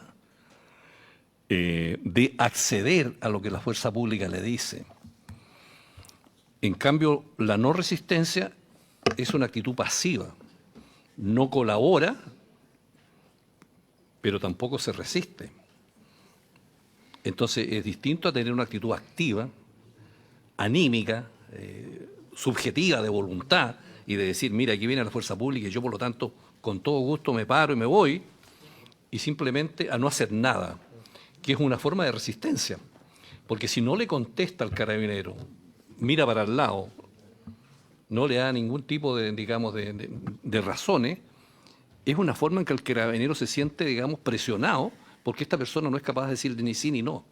de acceder a lo que la fuerza pública le dice. En cambio, la no resistencia es una actitud pasiva. No colabora, pero tampoco se resiste. Entonces, es distinto a tener una actitud activa, anímica, subjetiva, de voluntad, y de decir, mira, aquí viene la fuerza pública y yo, por lo tanto, con todo gusto me paro y me voy, y simplemente a no hacer nada, que es una forma de resistencia. Porque si no le contesta al carabinero, mira para el lado, no le da ningún tipo de, digamos, de razones, es una forma en que el carabinero se siente, digamos, presionado, porque esta persona no es capaz de decir ni sí ni no.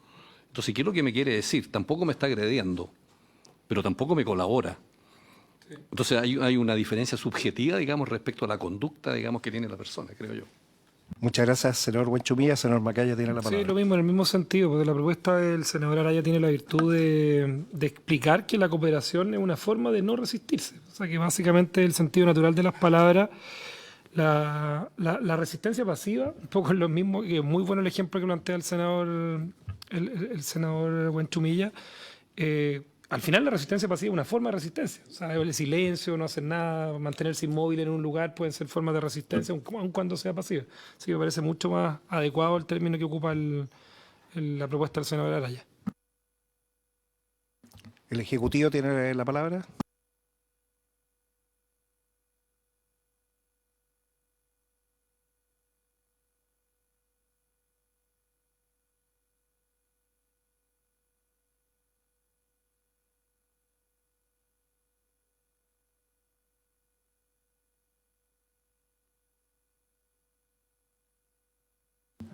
Entonces, ¿qué es lo que me quiere decir? Tampoco me está agrediendo, pero tampoco me colabora. Entonces, hay una diferencia subjetiva, digamos, respecto a la conducta, digamos, que tiene la persona, creo yo. Muchas gracias, senador Buenchumilla. Senador Macaya tiene la palabra. Sí, lo mismo, en el mismo sentido, porque la propuesta del senador Araya tiene la virtud de explicar que la cooperación es una forma de no resistirse. O sea, que básicamente el sentido natural de las palabras, la resistencia pasiva, un poco es lo mismo, que es muy bueno el ejemplo que plantea el senador Buenchumilla. Al final la resistencia pasiva es una forma de resistencia. O sea, el silencio, no hacer nada, mantenerse inmóvil en un lugar pueden ser formas de resistencia, aun cuando sea pasiva. Así que me parece mucho más adecuado el término que ocupa la propuesta del senador Araya. ¿El Ejecutivo tiene la palabra?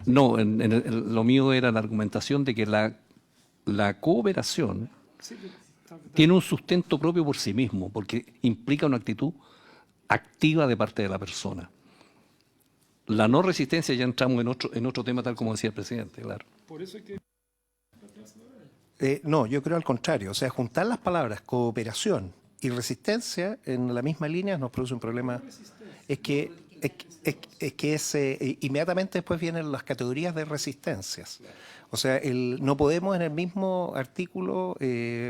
No, lo mío era la argumentación de que la cooperación tiene un sustento propio por sí mismo, porque implica una actitud activa de parte de la persona. La no resistencia, ya entramos en otro tema, tal como decía el presidente, claro. Por eso es que... No, yo creo al contrario. O sea, juntar las palabras cooperación y resistencia en la misma línea nos produce un problema. Es que inmediatamente después vienen las categorías de resistencias. O sea, no podemos en el mismo artículo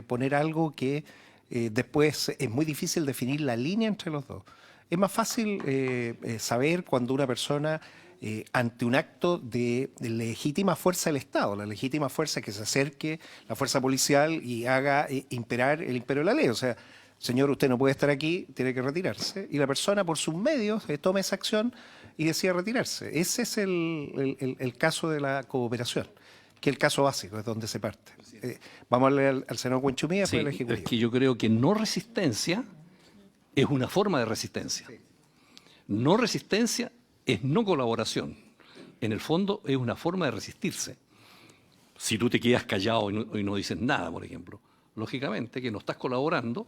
poner algo que después es muy difícil definir la línea entre los dos. Es más fácil saber cuando una persona, ante un acto de legítima fuerza del Estado, la legítima fuerza que se acerque la fuerza policial y haga imperar el imperio de la ley. O sea, señor, usted no puede estar aquí, tiene que retirarse. Y la persona, por sus medios, toma esa acción y decide retirarse. Ese es el caso de la cooperación, que es el caso básico, es donde se parte. Vamos a leer al senador Buenchumilla, Sí, después al Ejecutivo. es que yo creo que no resistencia es una forma de resistencia. No resistencia es no colaboración. En el fondo es una forma de resistirse. Si tú te quedas callado y no dices nada, por ejemplo, lógicamente que no estás colaborando,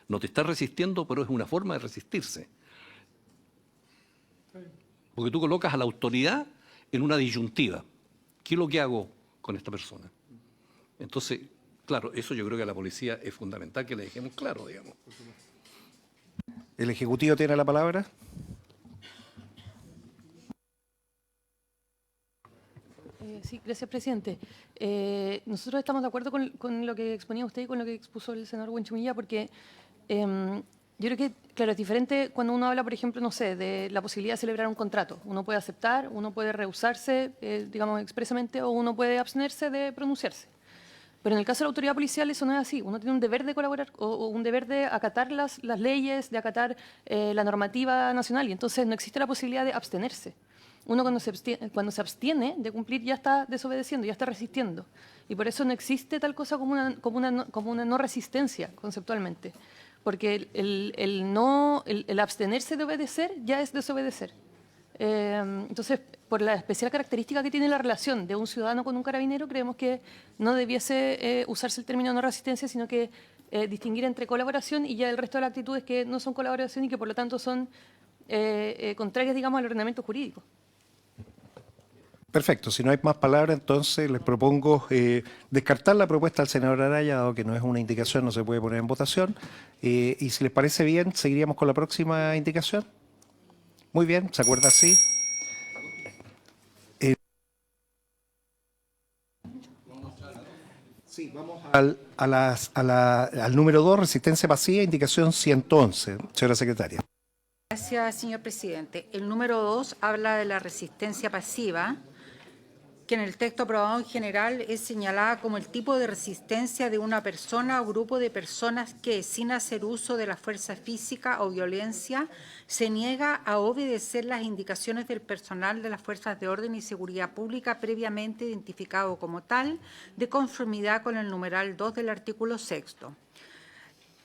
no te estás resistiendo, pero es una forma de resistirse. Porque tú colocas a la autoridad en una disyuntiva. ¿Qué es lo que hago con esta persona? Entonces, claro, eso yo creo que a la policía es fundamental que le dejemos claro, digamos. ¿El Ejecutivo tiene la palabra? Sí, gracias, presidente. Nosotros estamos de acuerdo con lo que exponía usted y con lo que expuso el senador Buenchumilla, porque yo creo que, claro, es diferente cuando uno habla, por ejemplo, no sé, de la posibilidad de celebrar un contrato. Uno puede aceptar, uno puede rehusarse, digamos, expresamente, o uno puede abstenerse de pronunciarse. Pero en el caso de la autoridad policial eso no es así. Uno tiene un deber de colaborar o un deber de acatar las leyes, de acatar la normativa nacional, y entonces no existe la posibilidad de abstenerse. Uno cuando se abstiene de cumplir ya está desobedeciendo, ya está resistiendo. Y por eso no existe tal cosa como una no resistencia conceptualmente. Porque el abstenerse de obedecer ya es desobedecer. Entonces, por la especial característica que tiene la relación de un ciudadano con un carabinero, creemos que no debiese usarse el término no resistencia, sino que distinguir entre colaboración y ya el resto de las actitudes que no son colaboración y que por lo tanto son contrarias, digamos, al ordenamiento jurídico. Perfecto, si no hay más palabras, entonces les propongo descartar la propuesta del senador Araya, dado que no es una indicación, no se puede poner en votación. Y si les parece bien, seguiríamos con la próxima indicación. Muy bien, ¿se acuerda así? Sí, vamos al número 2, resistencia pasiva, indicación 111. Señora secretaria. Gracias, señor presidente. El número 2 habla de la resistencia pasiva, que en el texto aprobado en general es señalada como el tipo de resistencia de una persona o grupo de personas que, sin hacer uso de la fuerza física o violencia, se niega a obedecer las indicaciones del personal de las fuerzas de orden y seguridad pública previamente identificado como tal, de conformidad con el numeral 2 del artículo 6.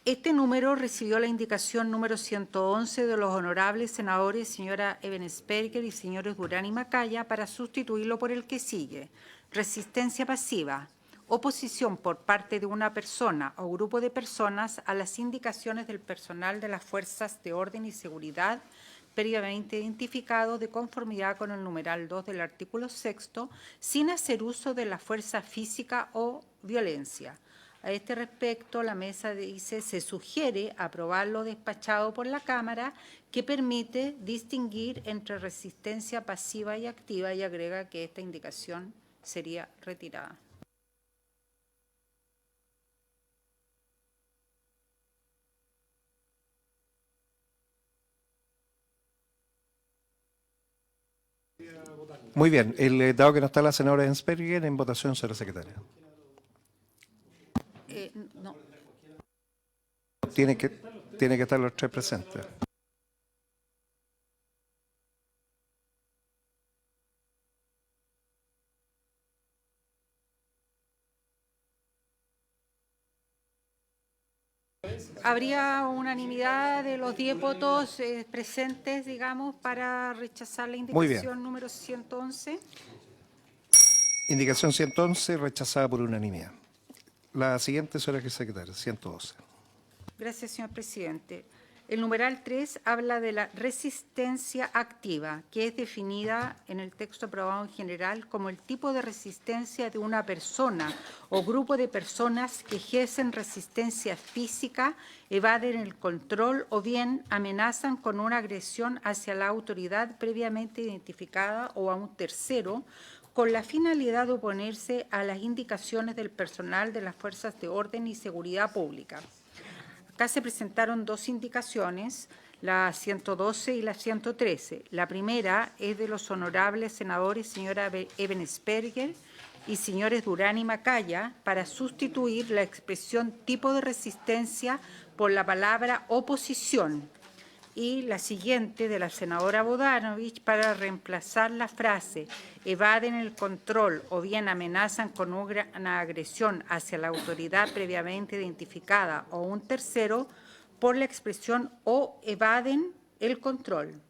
Este número recibió la indicación número 111 de los honorables senadores señora Ebenesperger y señores Durán y Macaya para sustituirlo por el que sigue. Resistencia pasiva. Oposición por parte de una persona o grupo de personas a las indicaciones del personal de las fuerzas de orden y seguridad previamente identificado de conformidad con el numeral 2 del artículo 6, sin hacer uso de la fuerza física o violencia. A este respecto, la mesa dice, se sugiere aprobar lo despachado por la Cámara, que permite distinguir entre resistencia pasiva y activa, y agrega que esta indicación sería retirada. Muy bien. Dado que no está la senadora Ensperger, en votación, señora secretaria. No. Tiene que estar los tres presentes. ¿Habría unanimidad de los 10 votos presentes, digamos, para rechazar la indicación número 111? Indicación 111, rechazada por unanimidad. La siguiente, señora secretaria, 112. Gracias, señor presidente. El numeral 3 habla de la resistencia activa, que es definida en el texto aprobado en general como el tipo de resistencia de una persona o grupo de personas que ejercen resistencia física, evaden el control o bien amenazan con una agresión hacia la autoridad previamente identificada o a un tercero, con la finalidad de oponerse a las indicaciones del personal de las fuerzas de orden y seguridad pública. Acá se presentaron dos indicaciones, la 112 y la 113. La primera es de los honorables senadores señora Ebenesperger y señores Durán y Macaya para sustituir la expresión tipo de resistencia por la palabra oposición. Y la siguiente de la senadora Bodanovich para reemplazar la frase evaden el control o bien amenazan con una agresión hacia la autoridad previamente identificada o un tercero por la expresión o evaden el control.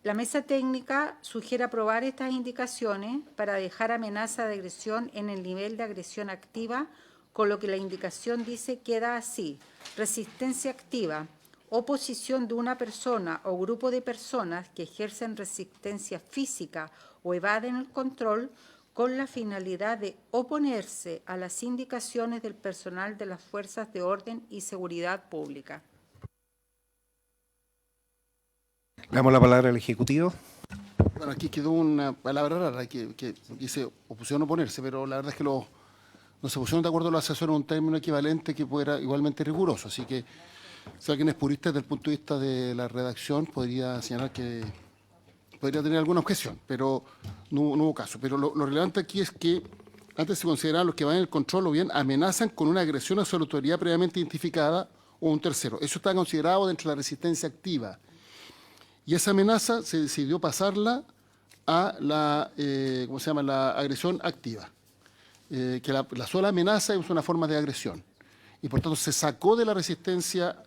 La mesa técnica sugiere aprobar estas indicaciones para dejar amenaza de agresión en el nivel de agresión activa, con lo que la indicación dice queda así: resistencia activa. Oposición de una persona o grupo de personas que ejercen resistencia física o evaden el control con la finalidad de oponerse a las indicaciones del personal de las fuerzas de orden y seguridad pública. Le damos la palabra al Ejecutivo. Bueno, aquí quedó una palabra rara que dice oposición oponerse, pero la verdad es que no se pusieron de acuerdo los asesores en un término equivalente que fuera igualmente riguroso, así que si alguien es purista desde el punto de vista de la redacción, podría señalar que podría tener alguna objeción, pero no hubo caso. Pero lo relevante aquí es que antes se consideraban los que van en el control o bien amenazan con una agresión a su autoridad previamente identificada o un tercero. Eso está considerado dentro de la resistencia activa. Y esa amenaza se decidió pasarla a la, la agresión activa. Que la sola amenaza es una forma de agresión. Y por tanto se sacó de la resistencia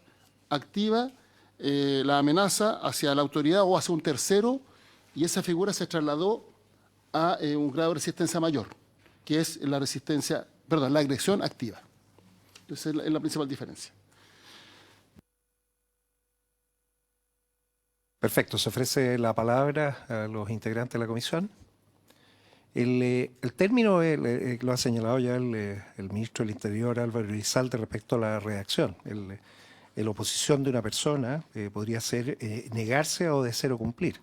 activa la amenaza hacia la autoridad o hacia un tercero, y esa figura se trasladó a un grado de resistencia mayor, que es la agresión activa. Esa es la principal diferencia. Perfecto. Se ofrece la palabra a los integrantes de la comisión. El término lo ha señalado ya el ministro del Interior, Álvaro Elizalde, respecto a la redacción. La oposición de una persona podría ser negarse a obedecer o cumplir.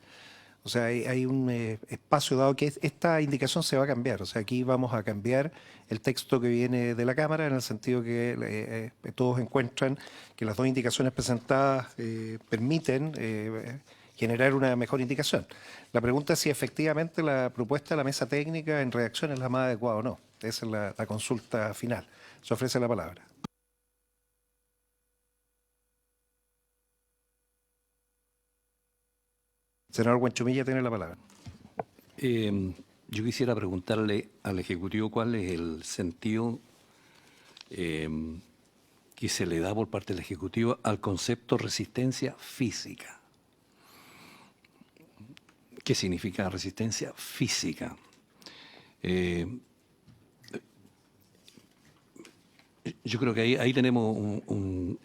O sea, hay un espacio dado que esta indicación se va a cambiar. O sea, aquí vamos a cambiar el texto que viene de la Cámara en el sentido que todos encuentran que las dos indicaciones presentadas permiten generar una mejor indicación. La pregunta es si efectivamente la propuesta de la mesa técnica en redacción es la más adecuada o no. Esa es la consulta final. Se ofrece la palabra. Senador Huanchumilla tiene la palabra. Yo quisiera preguntarle al Ejecutivo cuál es el sentido que se le da por parte del Ejecutivo al concepto resistencia física. ¿Qué significa resistencia física? Yo creo que ahí tenemos un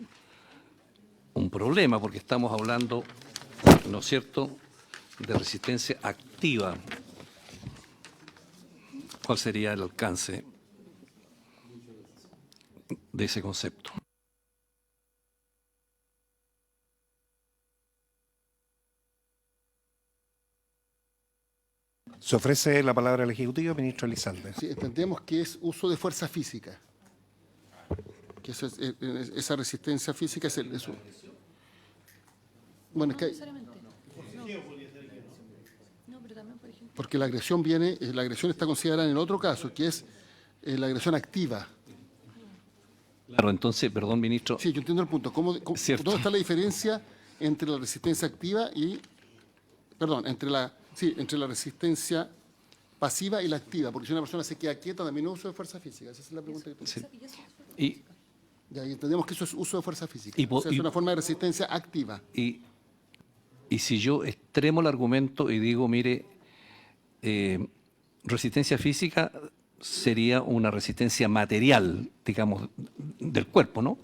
problema, porque estamos hablando, ¿no es cierto?, de resistencia activa. ¿Cuál sería el alcance de ese concepto? Se ofrece la palabra al Ejecutivo, ministro Elizalde. Sí, entendemos que es uso de fuerza física. Que esa resistencia física es eso. Bueno, es que porque la agresión está considerada en el otro caso, que es la agresión activa. Claro, entonces, perdón, ministro. Sí, yo entiendo el punto. ¿Dónde está la diferencia entre la resistencia activa y, perdón, entre la resistencia pasiva y la activa? Porque si una persona se queda quieta, también es uso de fuerza física. Esa es la pregunta que tengo. Sí. Ya, y entendemos que eso es uso de fuerza física. O sea, es una forma de resistencia activa. Y si yo extremo el argumento y digo, mire, resistencia física sería una resistencia material, digamos, del cuerpo, ¿no?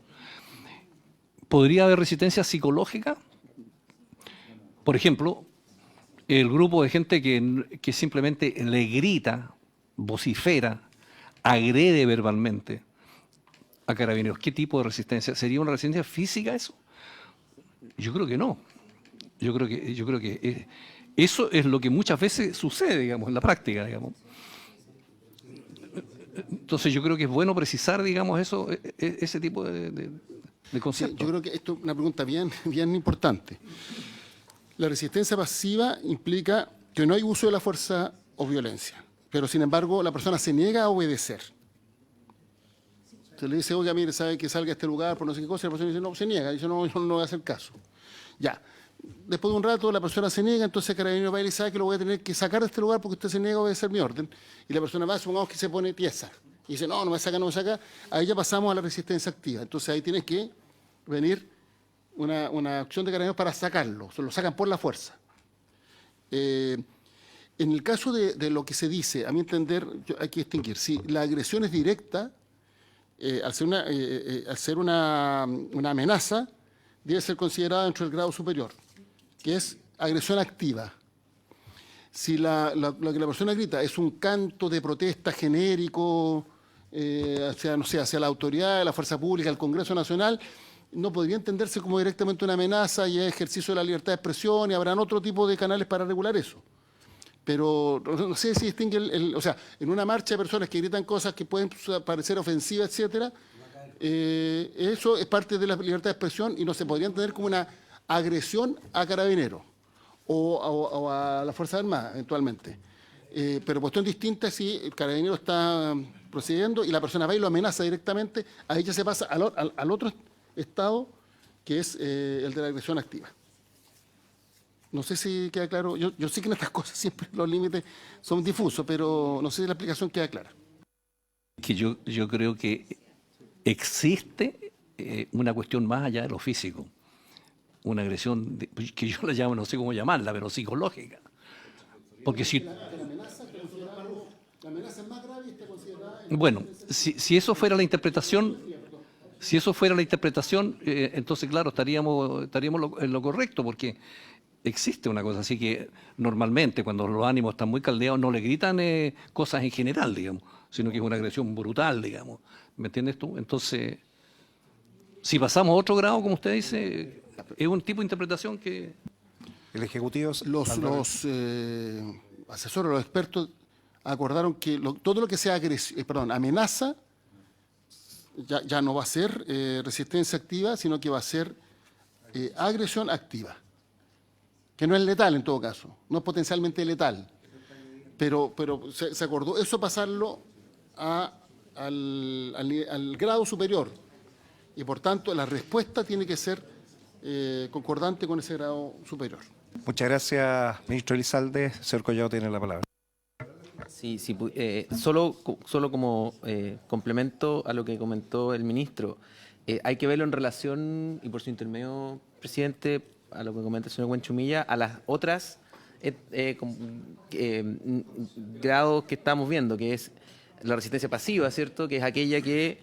¿Podría haber resistencia psicológica? Por ejemplo, el grupo de gente que simplemente le grita, vocifera, agrede verbalmente a Carabineros. ¿Qué tipo de resistencia? ¿Sería una resistencia física eso? Yo creo que no. Yo creo que eso es lo que muchas veces sucede, digamos, en la práctica, digamos. Entonces yo creo que es bueno precisar, digamos, ese tipo de conceptos. Sí, yo creo que esto es una pregunta bien importante. La resistencia pasiva implica que no hay uso de la fuerza o violencia, pero sin embargo la persona se niega a obedecer. Se le dice, oiga, mire, sabe que salga a este lugar por no sé qué cosa, y la persona dice, no, se niega, dice, no, yo no voy a hacer caso. Ya. Después de un rato la persona se niega, entonces el carabinero va y sabe que lo voy a tener que sacar de este lugar porque usted se niega a obedecer mi orden. Y la persona va, supongamos que se pone tiesa. Y dice, no me saca, no me saca. Ahí ya pasamos a la resistencia activa. Entonces ahí tiene que venir una acción de carabineros para sacarlo. Se lo sacan por la fuerza. En el caso de lo que se dice, a mi entender, hay que distinguir. Si la agresión es directa, al ser una amenaza, debe ser considerada dentro del grado superior, que es agresión activa. Si lo que la persona grita es un canto de protesta genérico hacia la autoridad, la fuerza pública, el Congreso Nacional, no podría entenderse como directamente una amenaza y ejercicio de la libertad de expresión, y habrán otro tipo de canales para regular eso. Pero no sé si distingue o sea, en una marcha de personas que gritan cosas que pueden parecer ofensivas, etcétera, eso es parte de la libertad de expresión y no se podría entender como una agresión a Carabineros o a la Fuerza Armada, eventualmente. Pero cuestión distinta es si el Carabinero está procediendo y la persona va y lo amenaza directamente, ahí ya se pasa al otro estado, que es el de la agresión activa. No sé si queda claro. Yo sé que en estas cosas siempre los límites son difusos, pero no sé si la explicación queda clara. Que yo creo que existe una cuestión más allá de lo físico, una agresión que yo la llamo, no sé cómo llamarla, pero psicológica. Porque si... La amenaza es más grave y está considerada... Bueno, si eso fuera la interpretación, entonces claro, estaríamos en lo correcto, porque existe una cosa así que normalmente cuando los ánimos están muy caldeados no le gritan cosas en general, digamos, sino que es una agresión brutal, digamos. ¿Me entiendes tú? Entonces, si pasamos a otro grado, como usted dice, es un tipo de interpretación que... El Ejecutivo... Los asesores, los expertos acordaron que todo lo que sea amenaza ya no va a ser resistencia activa, sino que va a ser agresión activa, que no es letal en todo caso, no es potencialmente letal, pero se acordó eso, pasarlo al grado superior, y por tanto la respuesta tiene que ser concordante con ese grado superior. Muchas gracias, ministro Elizalde. Señor Collado tiene la palabra. Sí, solo como complemento a lo que comentó el ministro, hay que verlo en relación, y por su intermedio, presidente, a lo que comenta el señor Buenchumilla, a las otras grados que estamos viendo, que es la resistencia pasiva, ¿cierto? Que es aquella que,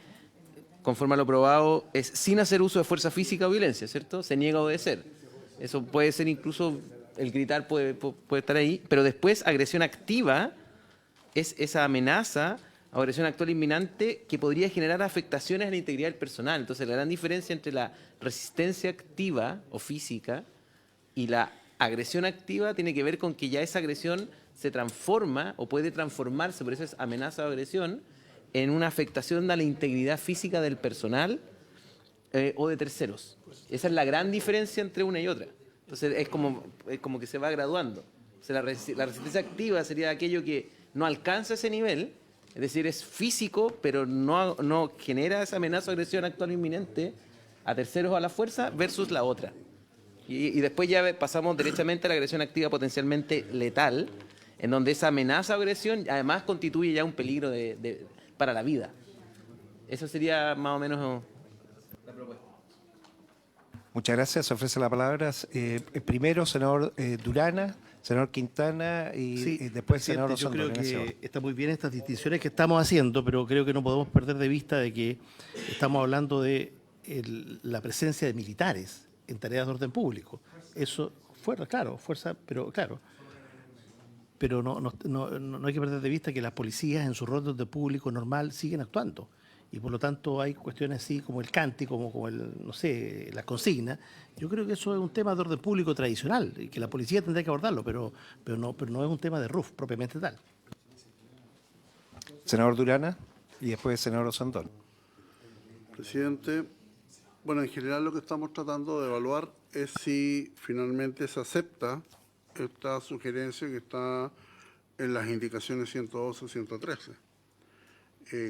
conforme a lo probado, es sin hacer uso de fuerza física o violencia, ¿cierto? Se niega a obedecer. Eso puede ser incluso, el gritar puede estar ahí, pero después agresión activa es esa amenaza, agresión actual inminente, que podría generar afectaciones a la integridad del personal. Entonces, la gran diferencia entre la resistencia activa o física y la agresión activa tiene que ver con que ya esa agresión se transforma o puede transformarse, por eso es amenaza o agresión, en una afectación a la integridad física del personal o de terceros. Esa es la gran diferencia entre una y otra. Entonces, es como que se va graduando. O sea, la resistencia activa sería aquello que no alcanza ese nivel, es decir, es físico, pero no genera esa amenaza o agresión actual o inminente a terceros o a la fuerza, versus la otra. Y después ya pasamos derechamente a la agresión activa potencialmente letal, en donde esa amenaza o agresión además constituye ya un peligro para la vida. Eso sería más o menos la propuesta. Muchas gracias. Se ofrece la palabra. Primero, senador Durana, senador Quintana y después senador Yo Osandón. creo que está muy bien estas distinciones que estamos haciendo, pero creo que no podemos perder de vista de que estamos hablando de la presencia de militares en tareas de orden público. Eso, fuerza, pero claro. Pero no hay que perder de vista que las policías en su rol de orden público normal siguen actuando. Y por lo tanto hay cuestiones así como el canti, como la consigna. Yo creo que eso es un tema de orden público tradicional y que la policía tendrá que abordarlo, pero no es un tema de RUF propiamente tal. Senador Durana y después senador Osandón. Presidente, bueno, en general lo que estamos tratando de evaluar es si finalmente se acepta esta sugerencia que está en las indicaciones 112 y 113.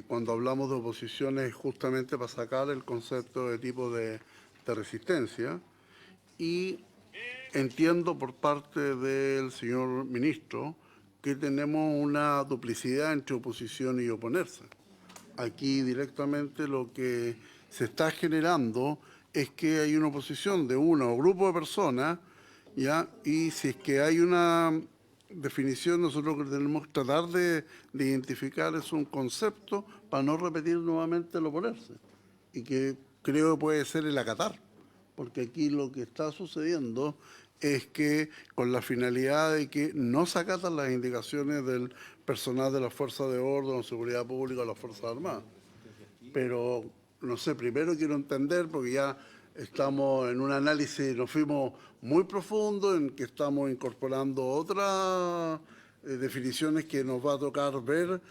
Cuando hablamos de oposiciones justamente para sacar el concepto de tipo de resistencia, y entiendo por parte del señor ministro que tenemos una duplicidad entre oposición y oponerse. Aquí directamente lo que se está generando es que hay una oposición de uno o grupo de personas, ¿ya? Y si es que hay una definición, nosotros lo que tenemos que tratar de identificar es un concepto para no repetir nuevamente el oponerse, y que creo que puede ser el acatar, porque aquí lo que está sucediendo es que con la finalidad de que no se acatan las indicaciones del personal de las fuerzas de orden o seguridad pública o las Fuerzas Armadas. Pero, no sé, primero quiero entender, porque ya estamos en un análisis, nos fuimos muy profundo en que estamos incorporando otras definiciones que nos va a tocar ver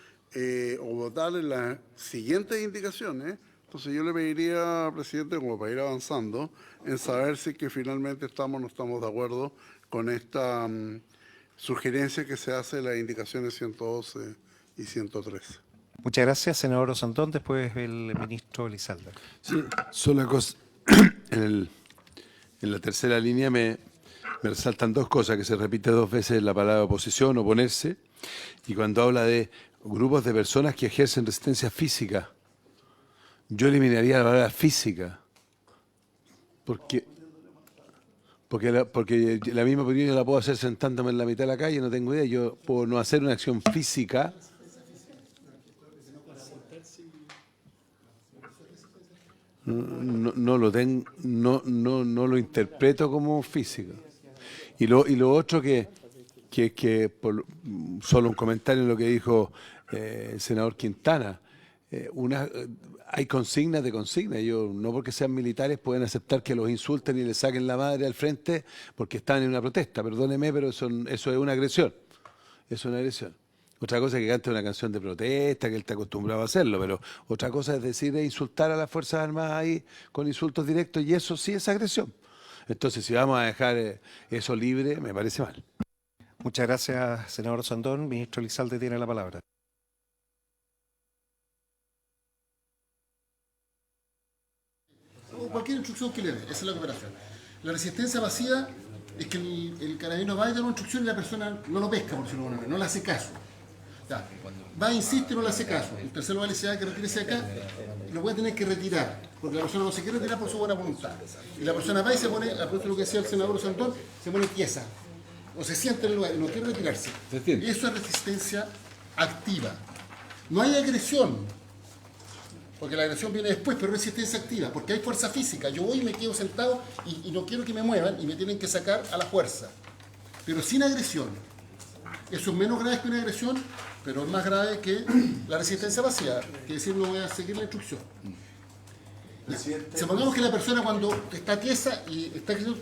o votar en las siguientes indicaciones. Entonces yo le pediría, presidente, como para ir avanzando, en saber si es que finalmente estamos o no estamos de acuerdo con esta sugerencia que se hace en las indicaciones 112 y 113. Muchas gracias, senador Osandón. Después el ministro Elizalde. Sí, sola cosa. En la tercera línea me resaltan dos cosas, que se repite dos veces la palabra oposición, oponerse, y cuando habla de grupos de personas que ejercen resistencia física, yo eliminaría la palabra física, porque la misma opinión yo la puedo hacer sentándome en la mitad de la calle, no tengo idea, yo puedo no hacer una acción física. No lo interpreto como físico. Y lo otro solo un comentario en lo que dijo el senador Quintana. hay consignas de consignas. Yo, no porque sean militares pueden aceptar que los insulten y les saquen la madre al frente porque están en una protesta. Perdóneme, pero eso es una agresión. Es una agresión. Otra cosa es que cante una canción de protesta, que él está acostumbrado a hacerlo, pero otra cosa es decir, insultar a las Fuerzas Armadas ahí con insultos directos, y eso sí es agresión. Entonces, si vamos a dejar eso libre, me parece mal. Muchas gracias, senador Sandón. Ministro Elizalde tiene la palabra. Cualquier instrucción que le dé, esa es la cooperación. La resistencia pasiva es que el carabinero va a dar una instrucción y la persona no lo pesca, por decirlo de alguna manera, no le hace caso. Ya, va, insiste y no le hace caso. El tercero va a decir que retírese acá, lo puede tener que retirar, porque la persona no se quiere retirar por su buena voluntad. Y la persona va y se pone, a propósito de lo que decía el senador Sandón, se pone tiesa, o se sienta en el lugar y no quiere retirarse. Eso es resistencia activa. No hay agresión, porque la agresión viene después, pero resistencia activa, porque hay fuerza física. Yo voy y me quedo sentado y no quiero que me muevan y me tienen que sacar a la fuerza, pero sin agresión. Eso es menos grave que una agresión, pero es más grave que la resistencia pasiva, que decir no voy a seguir la instrucción. Supongamos que la persona cuando está tiesa y está ejerciendo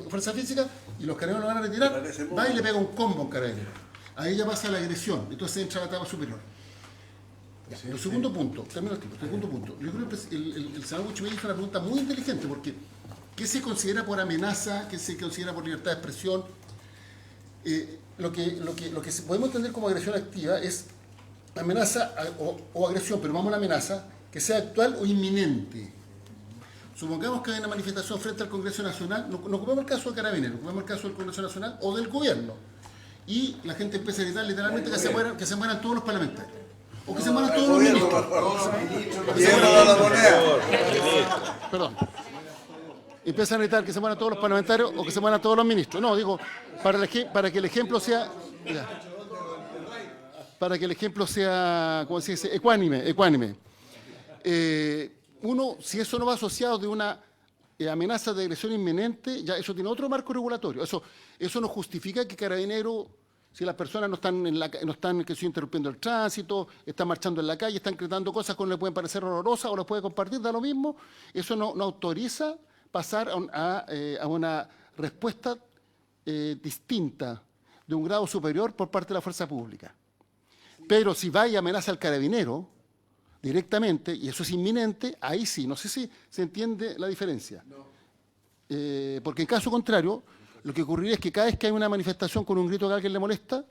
fuerza física y los carabineros lo van a retirar, va y le pega un combo a un carabinero. Ahí ya pasa la agresión, entonces entra a la etapa superior. El segundo punto, termino el tiempo, segundo punto. Yo creo que el senador Buchimel hizo una pregunta muy inteligente, porque ¿qué se considera por amenaza? ¿Qué se considera por libertad de expresión? Lo que podemos entender como agresión activa es amenaza o agresión, pero vamos a la amenaza, que sea actual o inminente. Supongamos que hay una manifestación frente al Congreso Nacional, no ocupemos el caso de Carabineros, ocupemos el caso del Congreso Nacional o del gobierno, y la gente empieza a gritar literalmente que se mueran todos los parlamentarios, o que se mueran todos los ministros. Perdón. Empiezan a gritar que se mueran todos los parlamentarios o que se mueran todos los ministros. No, digo, para que el ejemplo sea... Para que el ejemplo sea, ¿cómo se dice? Ecuánime. Uno, si eso no va asociado de una amenaza de agresión inminente, ya eso tiene otro marco regulatorio. Eso no justifica que Carabineros, si las personas no están que se interrumpiendo el tránsito, están marchando en la calle, están gritando cosas que no le pueden parecer horrorosas o las puede compartir, da lo mismo, eso no autoriza pasar a una respuesta distinta, de un grado superior por parte de la fuerza pública. Pero si va y amenaza al carabinero directamente, y eso es inminente, ahí sí, no sé si se entiende la diferencia. No. Porque en caso contrario, lo que ocurriría es que cada vez que hay una manifestación con un grito que a alguien le molesta,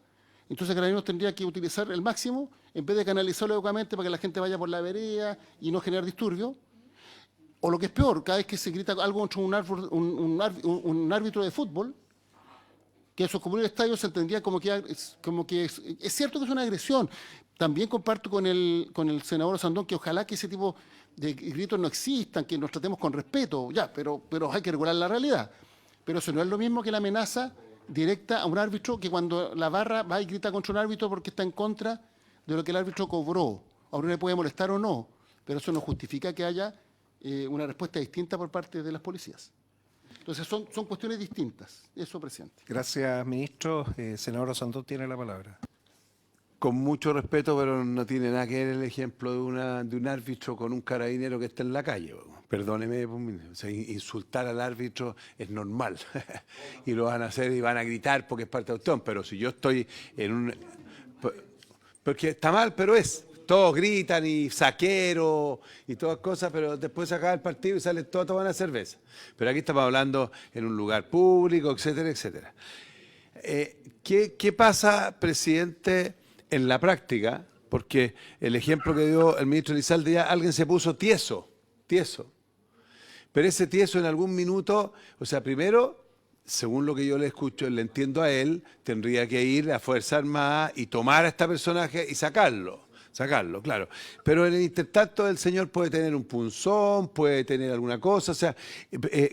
entonces Carabineros tendría que utilizar el máximo, en vez de canalizarlo educadamente para que la gente vaya por la vereda y no generar disturbio. O lo que es peor, cada vez que se grita algo contra un árbitro de fútbol, que eso como un estadio se entendía como que es cierto que es una agresión. También comparto con el senador Sandón que ojalá que ese tipo de gritos no existan, que nos tratemos con respeto, ya, pero hay que regular la realidad. Pero eso no es lo mismo que la amenaza directa a un árbitro, que cuando la barra va y grita contra un árbitro porque está en contra de lo que el árbitro cobró. A uno le puede molestar o no, pero eso no justifica que haya una respuesta distinta por parte de las policías. Entonces son cuestiones distintas. Eso, presidente. Gracias, ministro. Senador Sandón tiene la palabra. Con mucho respeto, pero no tiene nada que ver el ejemplo de un árbitro con un carabinero que está en la calle. Perdóneme, o sea, insultar al árbitro es normal. Y lo van a hacer y van a gritar porque es parte de la cuestión. Pero si yo estoy en un... Porque está mal, pero es... Todos gritan y saquero y todas cosas, pero después se acaba el partido y salen todos a tomar una cerveza. Pero aquí estamos hablando en un lugar público, etcétera, etcétera. ¿Qué pasa, presidente, en la práctica? Porque el ejemplo que dio el ministro Elizalde, ya alguien se puso tieso. Pero ese tieso en algún minuto, o sea, primero, según lo que yo le escucho, le entiendo a él, tendría que ir a Fuerza Armada y tomar a este personaje y sacarlo, claro. Pero en el intertanto el señor puede tener un punzón, puede tener alguna cosa, o sea,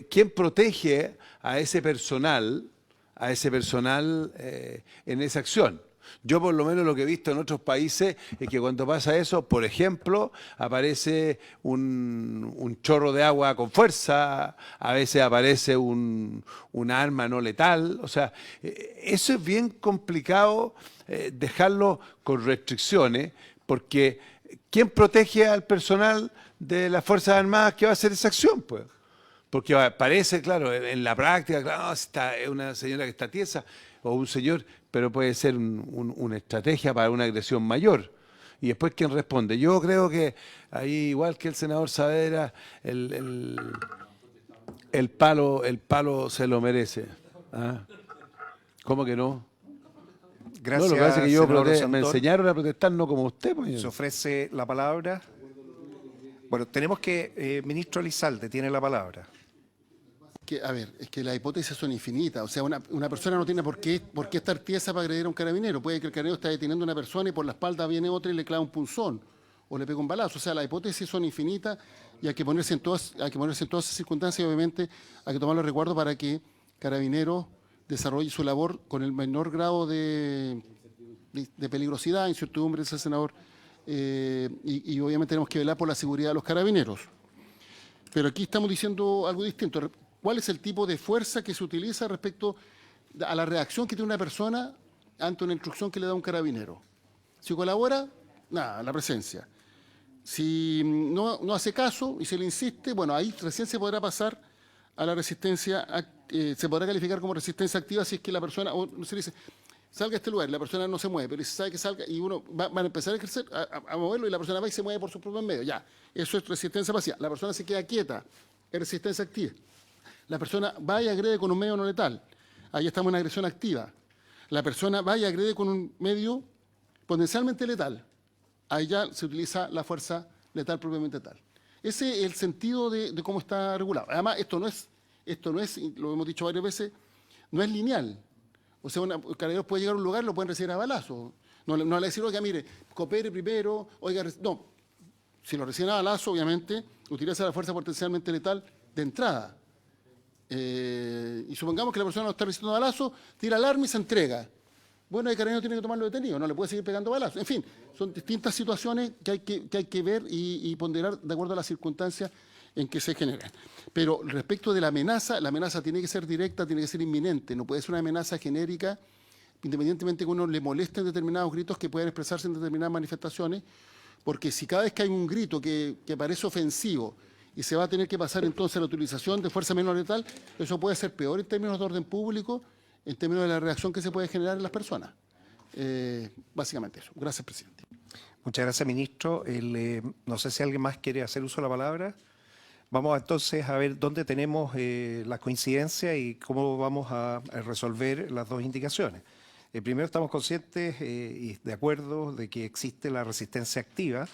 ¿quién protege a ese personal en esa acción? Yo por lo menos lo que he visto en otros países es que cuando pasa eso, por ejemplo, aparece un chorro de agua con fuerza, a veces aparece un arma no letal, o sea, eso es bien complicado dejarlo con restricciones, porque ¿quién protege al personal de las Fuerzas Armadas que va a hacer esa acción? Pues? Porque parece, claro, en la práctica, claro, es una señora que está tiesa o un señor, pero puede ser una estrategia para una agresión mayor. Y después, ¿quién responde? Yo creo que ahí, igual que el senador Saavedra, el palo se lo merece. ¿Ah? ¿Cómo que no? Gracias, no, lo que pasa es que yo senador me Santón. enseñaron a protestar no como usted. Pues. Se ofrece la palabra. Bueno, tenemos que, ministro Elizalde, tiene la palabra. A ver, es que las hipótesis son infinitas. O sea, una persona no tiene por qué estar tiesa para agredir a un carabinero. Puede que el carabinero está deteniendo a una persona y por la espalda viene otra y le clava un punzón o le pega un balazo. O sea, las hipótesis son infinitas y hay que ponerse en todas esas circunstancias y obviamente hay que tomar los recuerdos para que Carabineros desarrolle su labor con el menor grado de peligrosidad, incertidumbre, dice el senador, y obviamente tenemos que velar por la seguridad de los carabineros. Pero aquí estamos diciendo algo distinto. ¿Cuál es el tipo de fuerza que se utiliza respecto a la reacción que tiene una persona ante una instrucción que le da un carabinero? Si colabora, nada, la presencia. Si no hace caso y se le insiste, bueno, ahí recién se podrá pasar a la resistencia, se podrá calificar como resistencia activa si es que la persona, o se le dice, salga a este lugar, la persona no se mueve, pero si sabe que salga y uno va a empezar a ejercer, a moverlo y la persona va y se mueve por sus propios medios, ya, eso es resistencia pasiva. La persona se queda quieta, es resistencia activa. La persona va y agrede con un medio no letal, ahí estamos en agresión activa. La persona va y agrede con un medio potencialmente letal, ahí ya se utiliza la fuerza letal propiamente tal. Ese es el sentido de cómo está regulado. Además, esto no es, lo hemos dicho varias veces, no es lineal. O sea, un carabinero puede llegar a un lugar, lo pueden recibir a balazo. No le decir, oiga, mire, coopere primero, oiga, no. Si lo reciben a balazo, obviamente, utiliza la fuerza potencialmente letal de entrada. Y supongamos que la persona no está recibiendo balazo, tira el arma y se entrega. Bueno, el carabinero tiene que tomarlo detenido, no le puede seguir pegando balazos. En fin, son distintas situaciones que hay que ver y ponderar de acuerdo a las circunstancias en que se generan. Pero respecto de la amenaza tiene que ser directa, tiene que ser inminente, no puede ser una amenaza genérica, independientemente que uno le molesten determinados gritos que pueden expresarse en determinadas manifestaciones, porque si cada vez que hay un grito que parece ofensivo y se va a tener que pasar entonces a la utilización de fuerza menor letal, eso puede ser peor en términos de orden público, en términos de la reacción que se puede generar en las personas. Básicamente eso. Gracias, presidente. Muchas gracias, ministro. No sé si alguien más quiere hacer uso de la palabra. Vamos entonces a ver dónde tenemos la coincidencia y cómo vamos a resolver las dos indicaciones. Primero, estamos conscientes y de acuerdo de que existe la resistencia activa,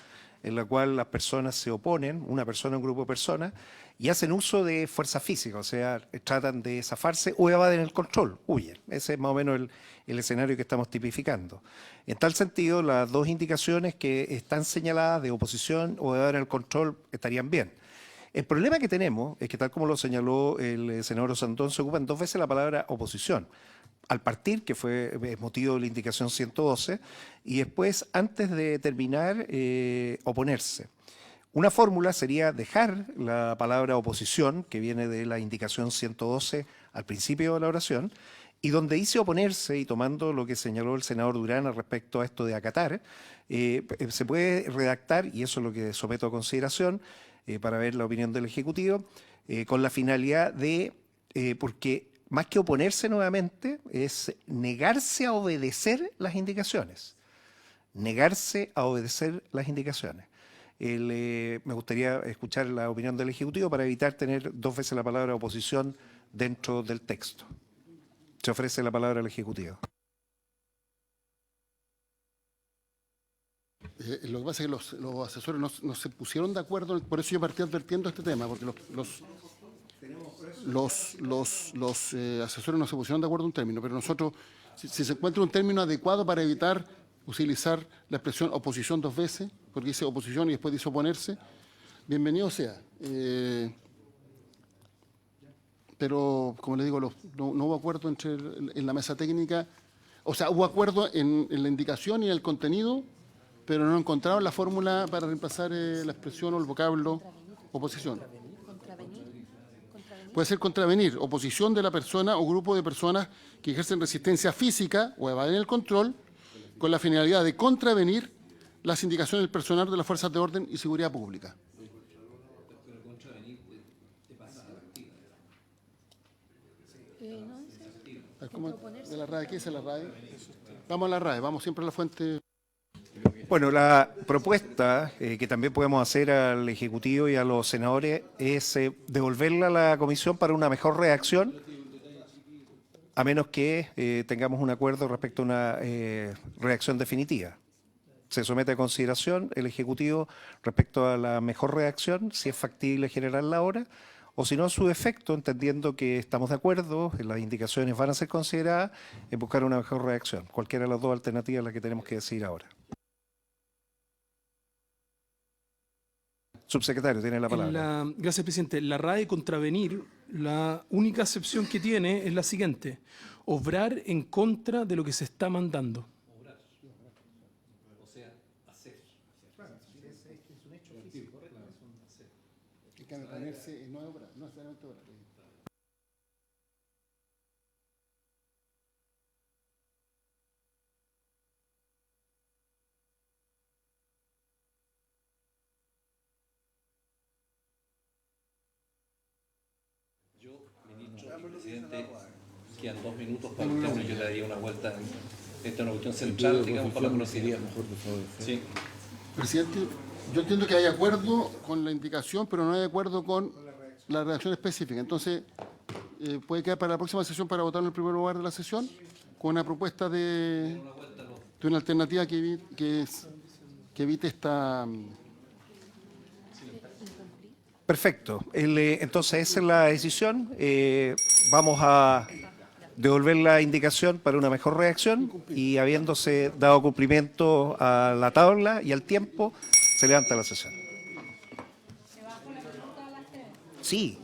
en la cual las personas se oponen, una persona, un grupo de personas, y hacen uso de fuerza física, o sea, tratan de zafarse o evaden el control, huyen. Ese es más o menos el escenario que estamos tipificando. En tal sentido, las dos indicaciones que están señaladas de oposición o evaden el control estarían bien. El problema que tenemos es que, tal como lo señaló el senador Santón, se ocupan dos veces la palabra oposición. Al partir, que fue motivo de la indicación 112, y después, antes de terminar, oponerse. Una fórmula sería dejar la palabra oposición, que viene de la indicación 112 al principio de la oración, y donde dice oponerse, y tomando lo que señaló el senador Durán respecto a esto de acatar, se puede redactar, y eso es lo que someto a consideración, para ver la opinión del Ejecutivo, con la finalidad de, porque más que oponerse nuevamente, es negarse a obedecer las indicaciones. Negarse a obedecer las indicaciones. Me gustaría escuchar la opinión del Ejecutivo para evitar tener dos veces la palabra oposición dentro del texto. Se ofrece la palabra al Ejecutivo. Lo que pasa es que los asesores no se pusieron de acuerdo, por eso yo partí advirtiendo este tema, porque los asesores no se pusieron de acuerdo en un término, pero nosotros, si se encuentra un término adecuado para evitar utilizar la expresión oposición dos veces, porque dice oposición y después dice oponerse, bienvenido sea. Pero, como le digo, no hubo acuerdo en la mesa técnica, o sea, hubo acuerdo en la indicación y en el contenido, pero no encontraron la fórmula para reemplazar la expresión o el vocablo oposición. Puede ser contravenir, oposición de la persona o grupo de personas que ejercen resistencia física o evaden el control con la finalidad de contravenir las indicaciones del personal de las fuerzas de orden y seguridad pública. ¿Cómo? ¿De la RAE? ¿Qué dice la RAE? Vamos a la RAE, vamos siempre a la fuente. Bueno, la propuesta que también podemos hacer al Ejecutivo y a los senadores es devolverla a la Comisión para una mejor redacción, a menos que tengamos un acuerdo respecto a una redacción definitiva. Se somete a consideración el Ejecutivo respecto a la mejor redacción, si es factible generarla ahora, o si no, en su efecto, entendiendo que estamos de acuerdo, las indicaciones van a ser consideradas, en buscar una mejor redacción. Cualquiera de las dos alternativas es la que tenemos que decidir ahora. Subsecretario, tiene la palabra. Gracias, presidente. La RAE contravenir, la única excepción que tiene es la siguiente: obrar en contra de lo que se está mandando. Presidente, quedan 2 minutos para el término. Yo le daría una vuelta. Esta es una cuestión central, digamos, para la conocida. Sí. Presidente, yo entiendo que hay acuerdo con la indicación, pero no hay acuerdo con la redacción específica. Entonces, puede quedar para la próxima sesión para votar en el primer lugar de la sesión, con una propuesta de una alternativa que evite esta... Perfecto. Entonces, esa es la decisión. Vamos a devolver la indicación para una mejor redacción y, habiéndose dado cumplimiento a la tabla y al tiempo, se levanta la sesión. Sí.